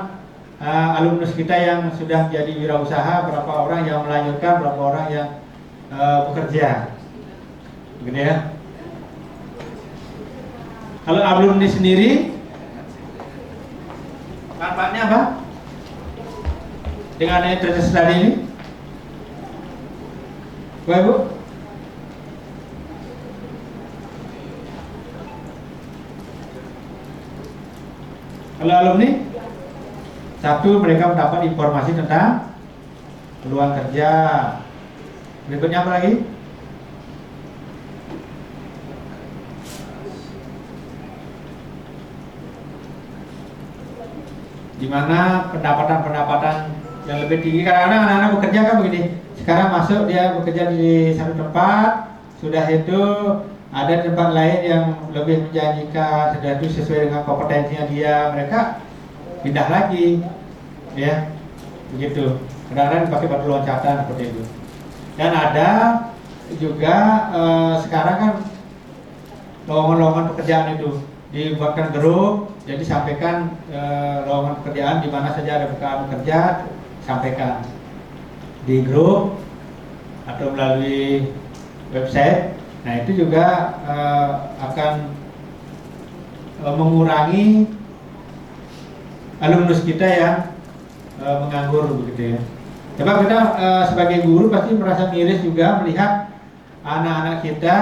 alumnus kita yang sudah jadi wirausaha, berapa orang yang melanjutkan, berapa orang yang bekerja, gitu ya. Kalau alumni sendiri, manfaatnya apa? Dengan adanya teacher study ini, Bapak Ibu? Kalau alumni, satu, mereka mendapat informasi tentang peluang kerja. Berikutnya apa lagi? Di mana pendapatan-pendapatan yang lebih tinggi. Karena anak-anak bekerja kan begini. Sekarang masuk dia bekerja di satu tempat, sudah itu ada tempat lain yang lebih menjanjikan, sudah itu sesuai dengan kompetensinya dia, mereka pindah lagi, ya, begitu. Kadang-kadang dipakai batu loncatan seperti itu. Dan ada juga sekarang kan lowongan-lowongan pekerjaan itu dibuatkan grup, jadi sampaikan lowongan pekerjaan di mana saja ada bukaan kerja, sampaikan di grup atau melalui website. Nah, itu juga akan mengurangi alumnus kita yang menganggur begitu ya. Coba kita sebagai guru pasti merasa miris juga melihat anak-anak kita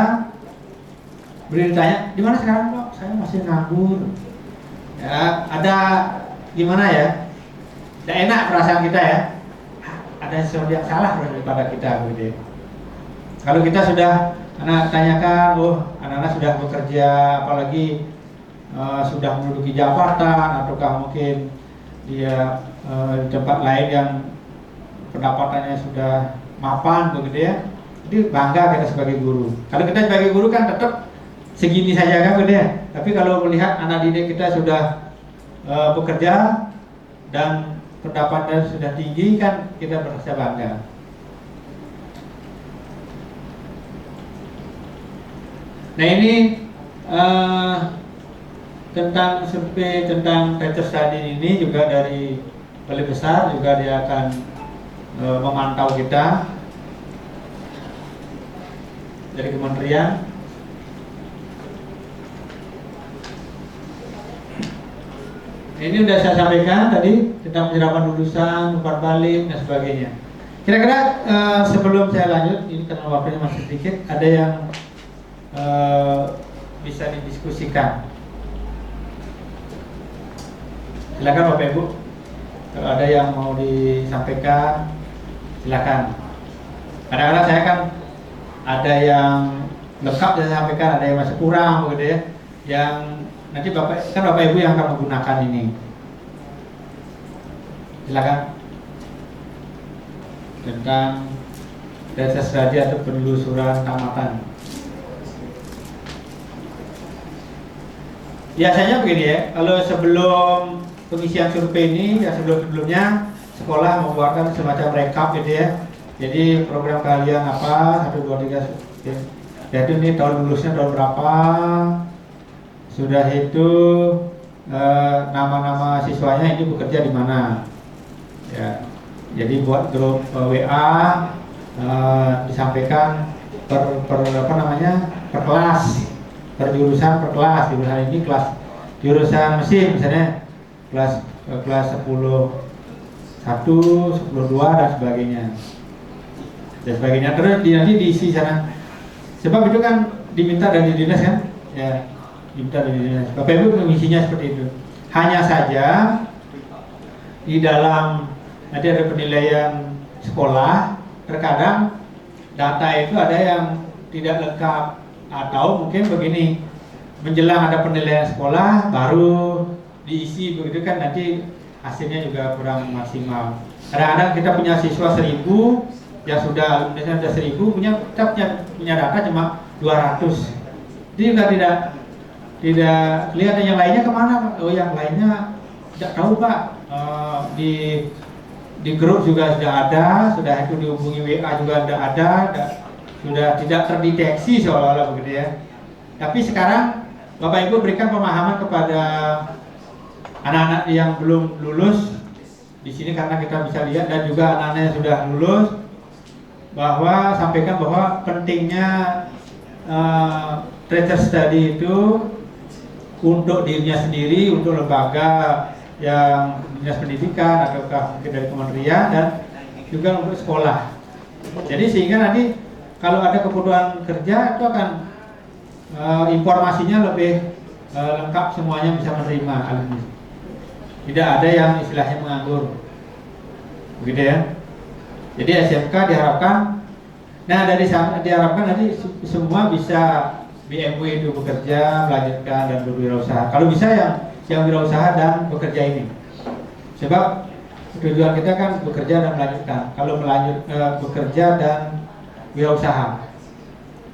ditanya, di mana sekarang Pak? Saya masih nganggur. Ya, ada gimana ya? Tidak enak perasaan kita ya. Ada sesuatu yang salah daripada kita begitu ya. Kalau kita sudah anak tanyakan, anak-anak sudah bekerja, apalagi sudah menduduki jabatan, ataukah mungkin dia di tempat lain yang pendapatannya sudah mapan begitu ya, itu bangga kita sebagai guru. Kalau kita sebagai guru kan tetap segini saja kan begitu ya. Tapi kalau melihat anak didik kita sudah bekerja dan pendapatannya sudah tinggi, kan kita merasa bangga. Nah, ini tentang survei tentang teacher study ini juga dari Balai Besar juga dia akan memantau kita dari kementerian. Ini sudah saya sampaikan tadi tentang penyerapan lulusan, umpan balik dan sebagainya. Kira-kira sebelum saya lanjut, ini karena waktunya masih sedikit, ada yang bisa didiskusikan. Silakan Bapak Ibu, kalau ada yang mau disampaikan, silakan. Kadang-kadang saya kan ada yang lengkap saya sampaikan, ada yang masih kurang begitu ya. Yang nanti Bapak Ibu yang akan menggunakan ini. Silakan. Tentang data studi atau penelusuran tamatan. Biasanya begini ya, kalau sebelum pengisian survei ini, ya sebelumnya sekolah membuatkan semacam rekap gitu ya. Jadi program kalian apa, 1, 2, 3, jadi ini tahun lulusnya tahun berapa, sudah itu nama-nama siswanya ini bekerja di mana, ya. Jadi buat grup WA disampaikan per kelas, per jurusan per kelas. Jurusan ini kelas jurusan mesin misalnya kelas 10 1, 10 2 dan sebagainya. Terus nanti diisi sana. Sebab itu kan diminta dari dinas kan? Ya, diminta dari dinas. Bapak Ibu mengisinya seperti itu. Hanya saja di dalam nanti ada penilaian sekolah, terkadang data itu ada yang tidak lengkap atau mungkin begini, menjelang ada penilaian sekolah baru diisi begitu kan, nanti hasilnya juga kurang maksimal. Kadang-kadang kita punya siswa 1000 yang sudah alumni sudah 1000, kita punya data cuma 200. Jadi juga tidak kelihatan yang lainnya kemana. Oh, yang lainnya tidak tahu Pak. Di grup juga sudah ada, sudah itu dihubungi WA juga sudah ada, sudah tidak terdeteksi seolah-olah begitu ya. Tapi sekarang Bapak Ibu berikan pemahaman kepada anak-anak yang belum lulus di sini, karena kita bisa lihat, dan juga anak-anak yang sudah lulus, bahwa sampaikan bahwa pentingnya tracer study itu untuk dirinya sendiri, untuk lembaga yang dinas pendidikan ataukah mungkin dari kementerian, dan juga untuk sekolah. Jadi sehingga nanti kalau ada kebutuhan kerja itu akan informasinya lebih lengkap, semuanya bisa menerima alumni. Tidak ada yang istilahnya menganggur, begitu ya. Jadi SMK diharapkan, nah dari sana diharapkan nanti semua bisa BMW itu bekerja, melanjutkan dan berwirausaha. Kalau bisa yang wirausaha dan bekerja ini. Sebab tujuan kita kan bekerja dan melanjutkan. Kalau bekerja dan wirausaha.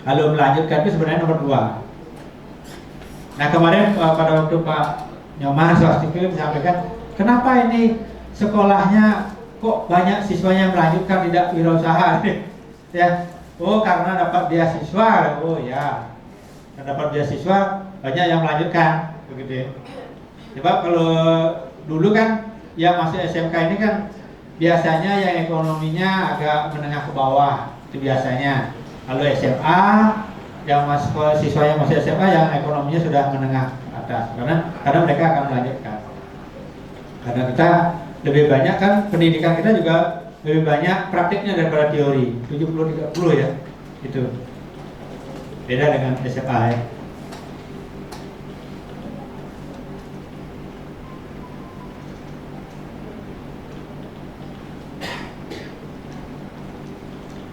Kalau melanjutkan itu sebenarnya nomor 2. Nah kemarin pada waktu Pak Nyoman Swastike menyampaikan, kenapa ini sekolahnya kok banyak siswanya melanjutkan tidak wirausaha? Ya, oh karena dapat beasiswa. Oh ya, dapat beasiswa banyak yang melanjutkan, begitu ya. Sebab kalau dulu kan yang masuk SMK ini kan biasanya yang ekonominya agak menengah ke bawah, itu biasanya. Kalau SMA yang masuk siswa yang masuk SMA yang ekonominya sudah menengah ke atas, karena mereka akan melanjutkan. Karena kita lebih banyak kan, pendidikan kita juga lebih banyak praktiknya daripada teori, 70-30 ya, itu beda dengan SMA ya.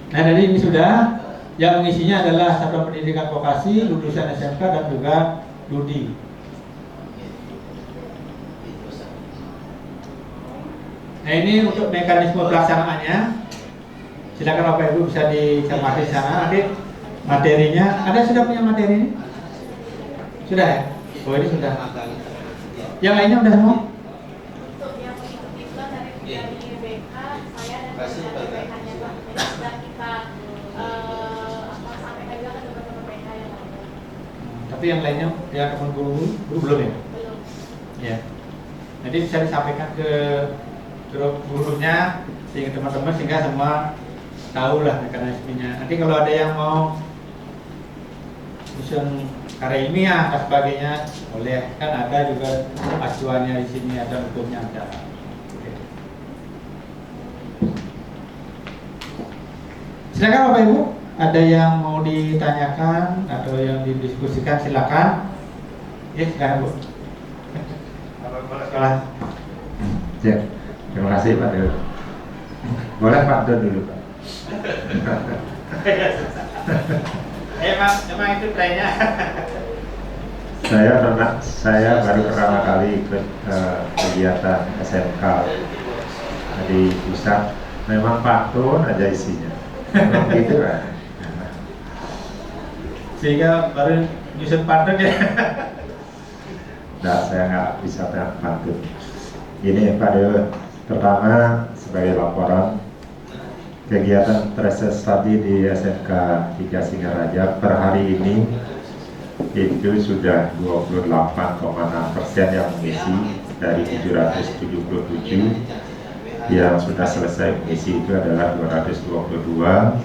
Nah dari ini sudah, yang mengisinya adalah satuan pendidikan vokasi, lulusan SMK dan juga Ludi. Nah ini untuk mekanisme pelaksanaannya, silakan Bapak Ibu bisa dicermati di sana. Nanti materinya, ada sudah punya materi ini? Sudah ya? Oh ini sudah. Yang lainnya udah semua? Untuk yang mengikuti itu dari BK, saya dan dari BK-nya Pak, ini sudah kita sampaikan juga ke teman-teman BK yang lain. Tapi yang lainnya, ya teman guru belum ya? Belum. Ya. Jadi bisa disampaikan ke grup gurunya sehingga teman-teman sehingga semua tahu lah mekanismenya. Nanti kalau ada yang mau susun karya ilmiah dan sebagainya boleh, kan ada juga acuannya di sini, ada hukumnya ada. Oke. Silakan Bapak Ibu, ada yang mau ditanyakan atau yang didiskusikan silakan. Ya, silakan Bu. Bapak Kepala Sekolah. Ya, terima kasih Pak Dewa. Boleh Pak Dewa dulu Pak. Emang itu trennya. Saya baru pertama kali ikut kegiatan SMK di pusat. Memang pantun aja isinya. Memang gitu kan. Sehingga baru nyusun pantun ya. Nah, saya nggak bisa pantun. Ini Pak Dewa, pertama sebagai laporan kegiatan tracer study di SMK 3 Singaraja per hari ini itu sudah 28,6% yang mengisi dari 777. Yang sudah selesai mengisi itu adalah 222,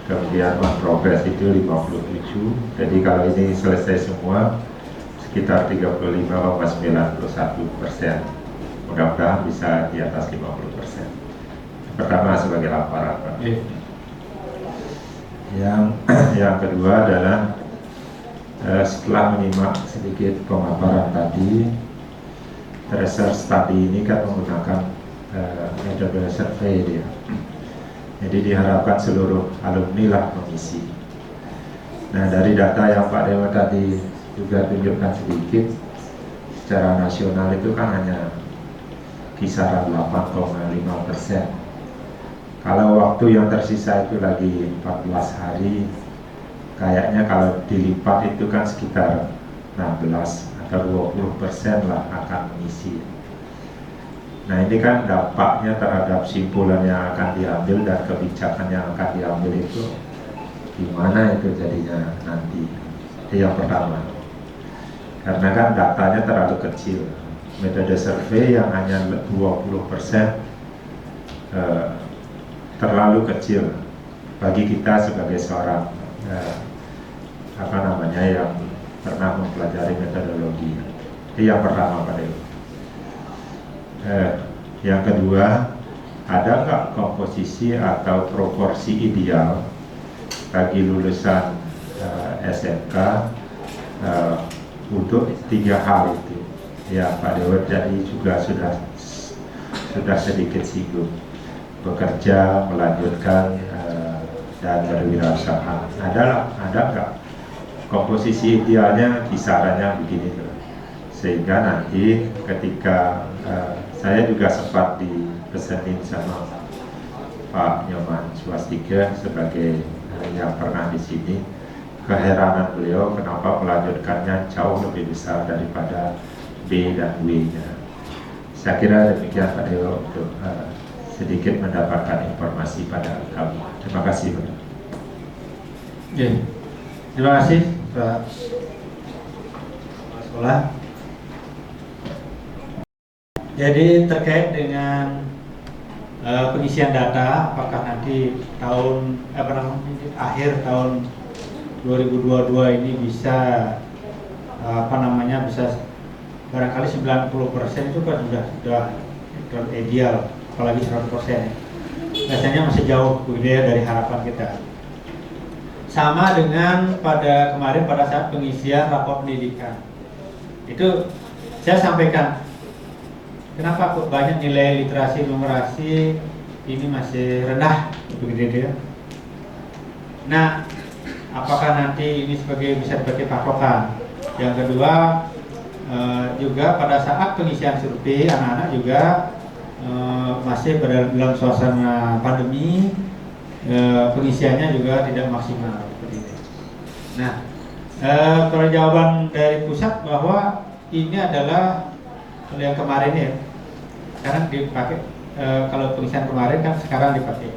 kemudian on progress itu 57. Jadi kalau ini selesai semua sekitar 35,91%. Mudah-mudahan bisa di atas 50%. Pertama sebagai laporan Pak. Yang kedua adalah setelah menyimak sedikit pemaparan tadi, tracer study ini kan menggunakan metode survei dia. Jadi diharapkan seluruh alumni lah mengisi. Nah, dari data yang Pak Dewa tadi juga tunjukkan sedikit, secara nasional itu kan hanya kisaran 8,5%. Kalau waktu yang tersisa itu lagi 14 hari, kayaknya kalau dilipat itu kan sekitar 16 atau 20% lah akan mengisi. Nah, ini kan dampaknya terhadap simpulan yang akan diambil dan kebijakan yang akan diambil itu gimana itu jadinya nanti. Itu yang pertama. Karena kan datanya terlalu kecil. Metode survei yang hanya 20% terlalu kecil bagi kita sebagai seorang yang pernah mempelajari metodologi. Itu yang pertama Pak Dewa. Yang kedua, ada nggak komposisi atau proporsi ideal bagi lulusan SMK untuk 3 hal itu? Ya Pak Dewa tadi juga sudah sedikit singgung, bekerja, melanjutkan dan berwirausaha. Ada nggak komposisi idealnya kisarannya begini tuh, sehingga nanti ketika saya juga sempat dipesenin sama Pak Nyoman Swastika sebagai yang pernah di sini, keheranan beliau kenapa melanjutkannya jauh lebih besar daripada B dan W-nya. Saya kira demikian Pak Dewa untuk sedikit mendapatkan informasi pada kami. Terima kasih Pak. Oke. Terima kasih Pak Kepala Sekolah. Jadi terkait dengan pengisian data, apakah nanti akhir tahun 2022 ini bisa bisa barangkali 90% itu kan sudah ideal, apalagi 100%. Rasanya masih jauh dari harapan kita. Sama dengan pada kemarin pada saat pengisian rapor pendidikan. Itu saya sampaikan, kenapa kok banyak nilai literasi numerasi ini masih rendah begitu ya. Nah, apakah nanti ini bisa sebagai patokan? Yang kedua, juga pada saat pengisian survei anak-anak juga masih dalam suasana pandemi, pengisiannya juga tidak maksimal seperti ini. Nah, kalau jawaban dari pusat bahwa ini adalah yang kemarin ya, sekarang dipakai, kalau pengisian kemarin kan sekarang dipakai.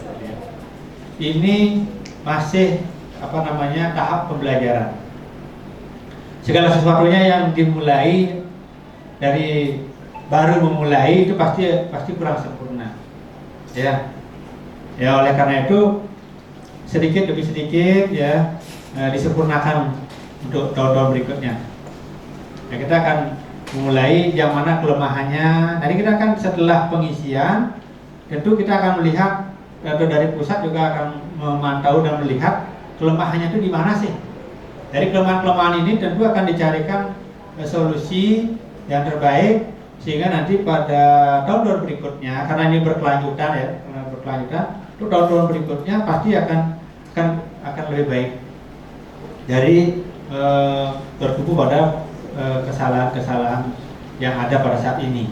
Ini masih tahap pembelajaran. Segala sesuatunya yang dimulai dari baru memulai itu pasti kurang sempurna. Ya, oleh karena itu sedikit demi sedikit ya disempurnakan untuk tahun-tahun berikutnya. Nah, kita akan memulai yang mana kelemahannya. Nanti kita akan setelah pengisian tentu kita akan melihat, atau dari pusat juga akan memantau dan melihat kelemahannya itu di mana sih. Dari kelemahan-kelemahan ini tentu akan dicarikan solusi yang terbaik sehingga nanti pada tahun berikutnya, karena ini berkelanjutan ya, itu tahun berikutnya pasti akan lebih baik dari tertumpu pada kesalahan-kesalahan yang ada pada saat ini.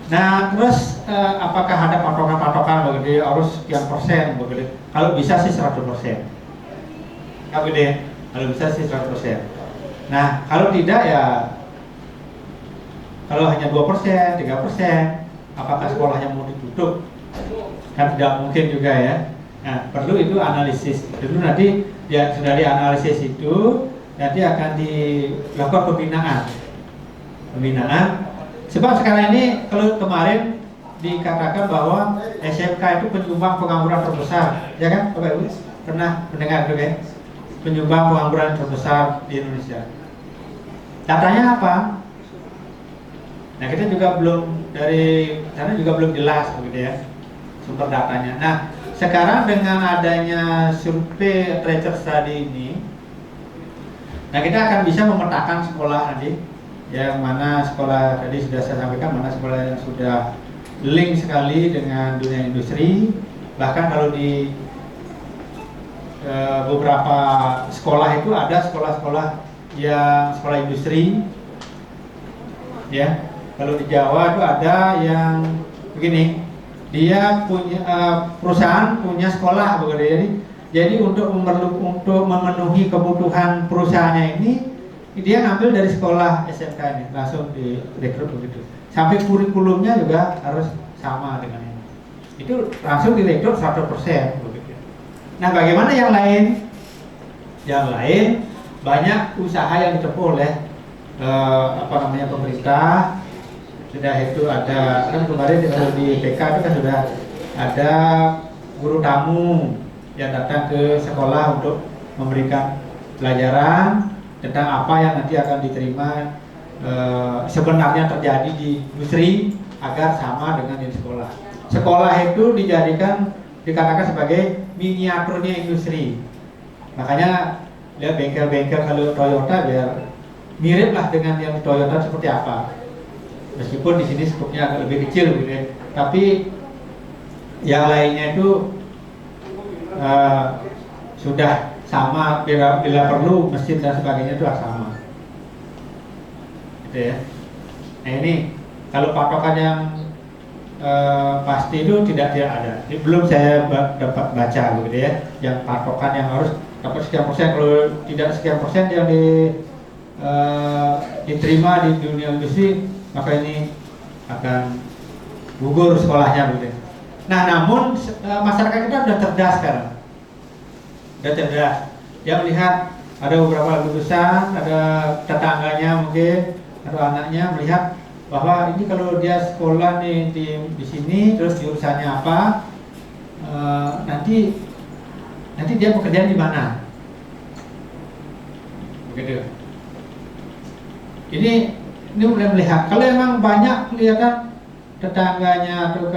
Nah, terus apakah ada patokan-patokan begitu harus sekian persen begitu? Kalau bisa sih 100%. Kalau bisa sih 100%. Nah, kalau tidak ya kalau hanya 2%, 3%, apakah sekolahnya mau ditutup? Kan tidak mungkin juga ya. Nah, perlu itu analisis. Dulu nanti ya sudah dianalisis itu nanti akan dilakukan pembinaan. Sebab sekarang ini kalau kemarin dikatakan bahwa SMK itu penyumbang pengangguran terbesar, ya kan, Bapak Ibu? Pernah mendengar juga ya? Penyumbang pengangguran terbesar di Indonesia. Datanya apa? Nah, kita juga belum dari sana juga belum jelas begitu ya sumber datanya. Nah, sekarang dengan adanya survei research study ini, nah kita akan bisa memetakan sekolah nanti, yang mana sekolah tadi sudah saya sampaikan, mana sekolah yang sudah link sekali dengan dunia industri. Bahkan kalau di beberapa sekolah itu ada sekolah-sekolah yang sekolah industri, ya. Kalau di Jawa itu ada yang begini, dia punya perusahaan punya sekolah begitu. Jadi untuk memenuhi kebutuhan perusahaannya ini, dia ngambil dari sekolah SMK ini, langsung direkrut begitu. Sampai kurikulumnya juga harus sama dengan ini. Itu langsung direkrut 100% begitu. Nah, bagaimana yang lain? Yang lain banyak usaha yang ditempuh oleh pemerintah. Sudah itu ada, kan kemarin kalau di PK itu kan sudah ada guru tamu yang datang ke sekolah untuk memberikan pelajaran tentang apa yang nanti akan diterima sebenarnya terjadi di industri agar sama dengan di sekolah. Sekolah itu dikatakan sebagai miniaturnya industri. Makanya lihat bengkel-bengkel kalau Toyota biar mirip lah dengan yang Toyota seperti apa. Meskipun di sini skupnya agak lebih kecil gitu ya. Tapi yang lainnya itu sudah sama, bila perlu mesin dan sebagainya itu sama. Gitu ya. Nah, ini kalau patokan yang pasti itu tidak ada. Belum saya dapat baca gitu ya. Yang patokan yang harus dapat sekian persen, kalau tidak sekian persen yang diterima di dunia industri, maka ini akan gugur sekolahnya begitu. Nah, namun masyarakat kita sudah cerdas sekarang. Sudah cerdas. Dia melihat ada beberapa lulusan, ada tetangganya mungkin, atau anaknya melihat bahwa ini kalau dia sekolah nih di sini, terus jurusannya apa, nanti dia pekerjaan di mana, begitu. Ini mulai melihat. Kalau emang banyak kelihatan tetangganya atau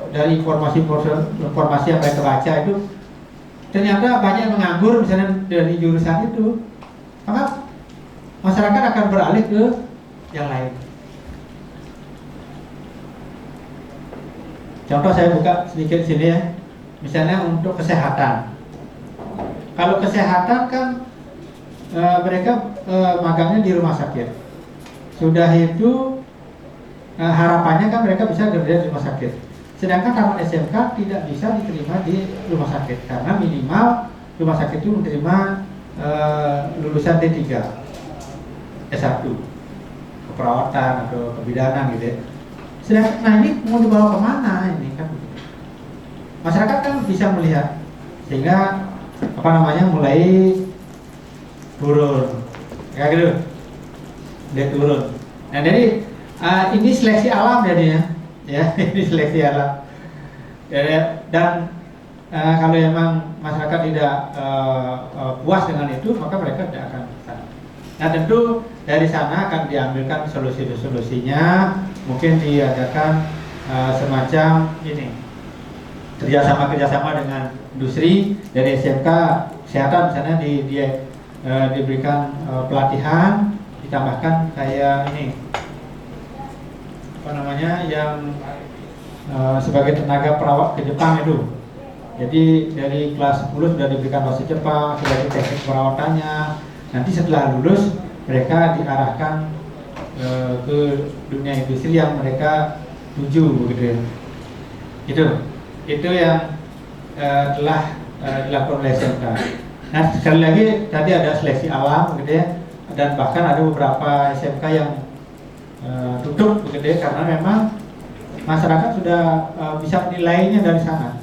dari informasi yang mereka baca itu ternyata banyak yang menganggur misalnya dari jurusan itu, maka masyarakat akan beralih ke yang lain. Contoh saya buka sedikit sini ya, misalnya untuk kesehatan. Kalau kesehatan kan mereka magangnya di rumah sakit. Sudah itu harapannya kan mereka bisa kerja di rumah sakit. Sedangkan taman SMK tidak bisa diterima di rumah sakit karena minimal rumah sakit itu menerima lulusan D3, S1, keperawatan atau kebidanan gitu ya. Sedangkan, nah ini mau dibawa kemana ini kan? Masyarakat kan bisa melihat sehingga mulai turun, kayak gitu. Dia turun. Nah, jadi ini seleksi alam jadinya, ya ini seleksi alam. Dan kalau memang masyarakat tidak puas dengan itu, maka mereka tidak akan kesana. Nah, tentu dari sana akan diambilkan solusi-solusinya, mungkin diadakan semacam ini kerjasama dengan industri. Dari SMK kesehatan misalnya diberikan pelatihan, ditambahkan kayak ini apa namanya yang sebagai tenaga perawat ke Jepang itu. Jadi dari kelas 10 sudah diberikan bahasa Jepang sebagai teknik perawatannya. Nanti setelah lulus mereka diarahkan ke dunia industri yang mereka tuju begitu ya. Itu yang telah dilakukan oleh SMK. Nah sekali lagi tadi ada seleksi alam gitu ya, dan bahkan ada beberapa SMK yang tutup begitu ya, karena memang masyarakat sudah bisa menilainya dari sana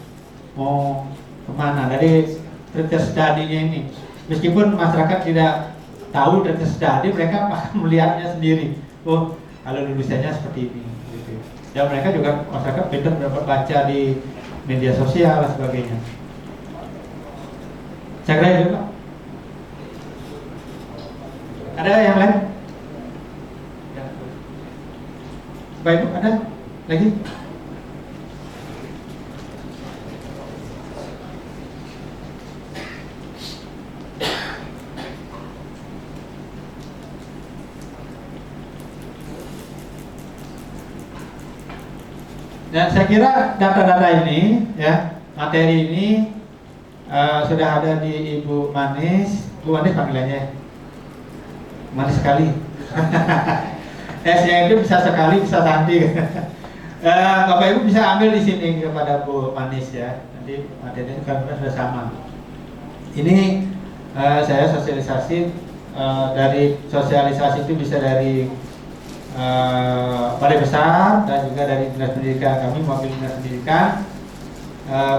mau kemana dari treatise study-nya ini. Meskipun masyarakat tidak tahu treatise study, mereka akan melihatnya sendiri. Oh, kalau lulusannya seperti ini. Gitu. Dan mereka juga masyarakat pintar dapat baca di media sosial dan sebagainya. Saya kira itu Pak. Ada yang lain? Baik, ada lagi? Dan saya kira data-data ini, ya, materi ini sudah ada di Ibu Manis. Bu Manis panggilannya manis sekali. S-nya itu bisa sekali, bisa santi. Bapak Ibu bisa ambil di sini kepada Bu Manis ya. Nanti materinya sudah sama. Ini saya sosialisasi dari sosialisasi itu bisa dari Balai Besar dan juga dari Dinas Pendidikan. Kami mewakili Dinas Pendidikan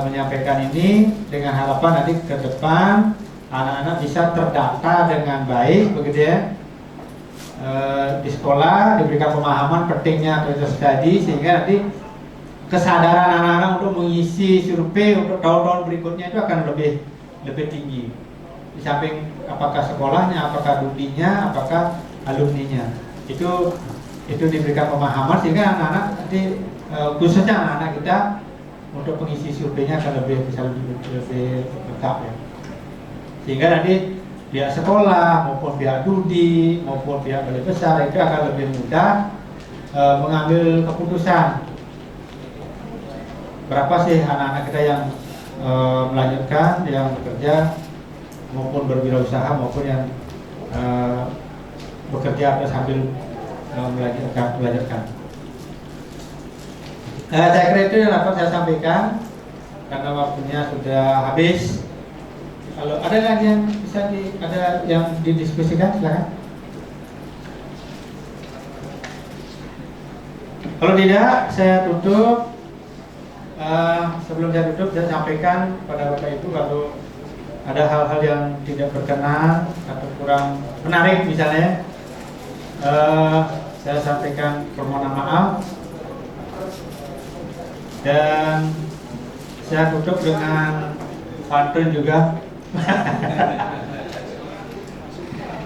menyampaikan ini dengan harapan nanti ke depan anak-anak bisa terdata dengan baik begitu ya, di sekolah diberikan pemahaman pentingnya treatise study, sehingga nanti kesadaran anak-anak untuk mengisi survei untuk tahun-tahun berikutnya itu akan lebih tinggi. Di samping apakah sekolahnya, apakah dudinya, apakah alumninya, itu diberikan pemahaman sehingga anak-anak nanti khususnya anak-anak kita untuk pengisi surveinya akan bisa lebih lengkap ya. Sehingga nanti pihak sekolah maupun pihak dudi maupun pihak balai besar itu akan lebih mudah mengambil keputusan berapa sih anak-anak kita yang melanjutkan, yang bekerja maupun berwirausaha maupun yang bekerja sambil melanjutkan. Saya kira itu yang dapat saya sampaikan karena waktunya sudah habis. Kalau ada lagi yang bisa ada yang didiskusikan, silakan. Kalau tidak, saya tutup. Sebelum saya tutup, saya sampaikan pada Bapak Ibu kalau ada hal-hal yang tidak berkenan atau kurang menarik misalnya, saya sampaikan permohonan maaf. Dan saya tutup dengan pantun juga.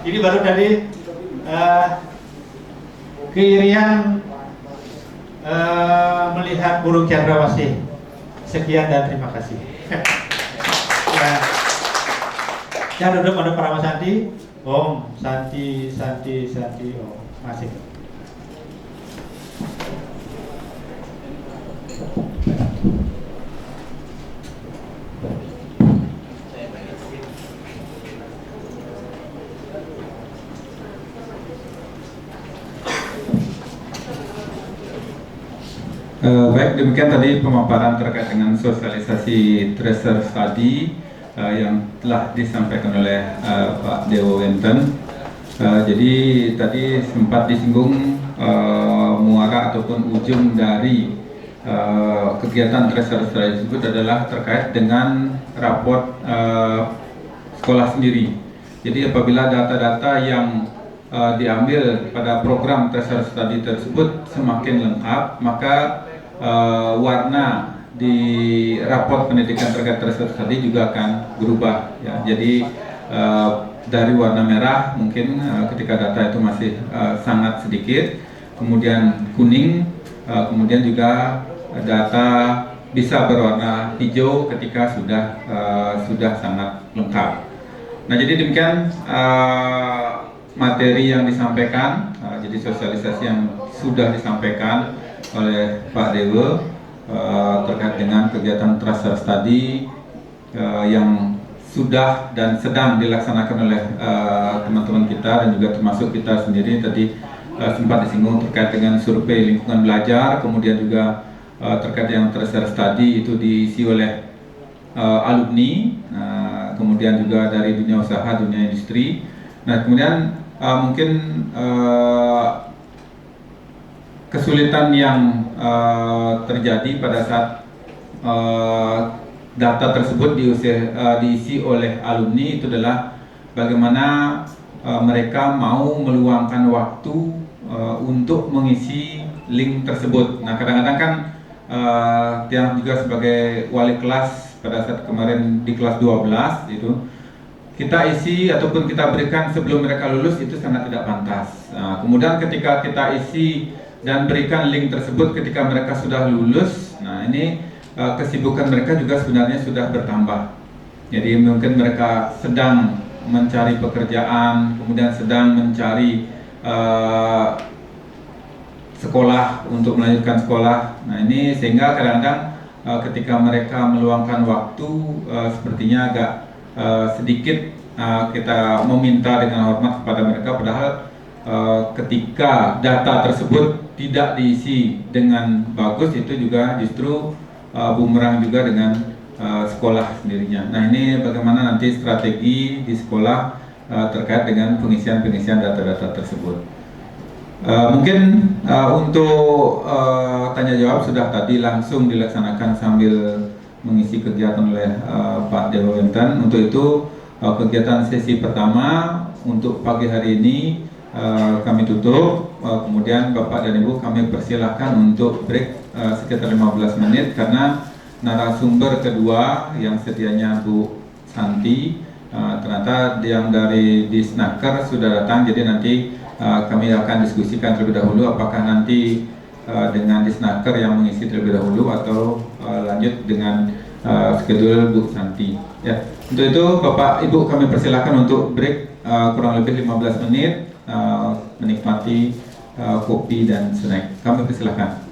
Ini baru tadi keirian melihat burung cendrawasih. Sekian dan terima kasih. Saya duduk pada Parama Santi. Om Santi Santi Santi Om. Masih. Baik, demikian tadi pemaparan terkait dengan sosialisasi tracer study yang telah disampaikan oleh Pak Dewo Wenten. Jadi tadi sempat disinggung muara ataupun ujung dari kegiatan tracer study tersebut adalah terkait dengan raport sekolah sendiri. Jadi apabila data-data yang diambil pada program tracer study tersebut semakin lengkap, maka warna di raport pendidikan terkait tracer study juga akan berubah ya. Jadi dari warna merah mungkin ketika data itu masih sangat sedikit, kemudian kuning, kemudian juga data bisa berwarna hijau ketika sudah sangat lengkap. Nah, jadi demikian materi yang disampaikan, jadi sosialisasi yang sudah disampaikan oleh Pak Dewa terkait dengan kegiatan tracer study yang sudah dan sedang dilaksanakan oleh teman-teman kita dan juga termasuk kita sendiri. Tadi sempat disinggung terkait dengan survei lingkungan belajar, kemudian juga terkait yang tracer study itu diisi oleh alumni, kemudian juga dari dunia usaha, dunia industri. Nah, kemudian mungkin kesulitan yang terjadi pada saat data tersebut diisi oleh alumni itu adalah bagaimana mereka mau meluangkan waktu untuk mengisi link tersebut. Nah, kadang-kadang kan yang juga sebagai wali kelas pada saat kemarin di kelas 12 itu kita isi ataupun kita berikan sebelum mereka lulus itu sangat tidak pantas. Nah, kemudian ketika kita isi dan berikan link tersebut ketika mereka sudah lulus, nah ini kesibukan mereka juga sebenarnya sudah bertambah. Jadi mungkin mereka sedang mencari pekerjaan, kemudian sedang mencari sekolah untuk melanjutkan sekolah. Nah, ini sehingga kadang-kadang ketika mereka meluangkan waktu sepertinya agak sedikit kita meminta dengan hormat kepada mereka, padahal ketika data tersebut tidak diisi dengan bagus itu juga justru bumerang juga dengan sekolah sendirinya. Nah, ini bagaimana nanti strategi di sekolah terkait dengan pengisian data-data tersebut. Mungkin untuk tanya jawab sudah tadi langsung dilaksanakan sambil mengisi kegiatan oleh Pak Dewa Wenten. Untuk itu kegiatan sesi pertama untuk pagi hari ini kami tutup. Kemudian Bapak dan Ibu kami persilahkan untuk break sekitar 15 menit karena narasumber kedua yang sedianya Bu Santi ternyata yang dari Disnaker sudah datang, jadi nanti kami akan diskusikan terlebih dahulu apakah nanti dengan Disnaker yang mengisi terlebih dahulu atau lanjut dengan schedule Bu Santi. Ya, untuk itu Bapak Ibu kami persilahkan untuk break kurang lebih 15 menit menikmati kopi dan snack. Kami persilahkan.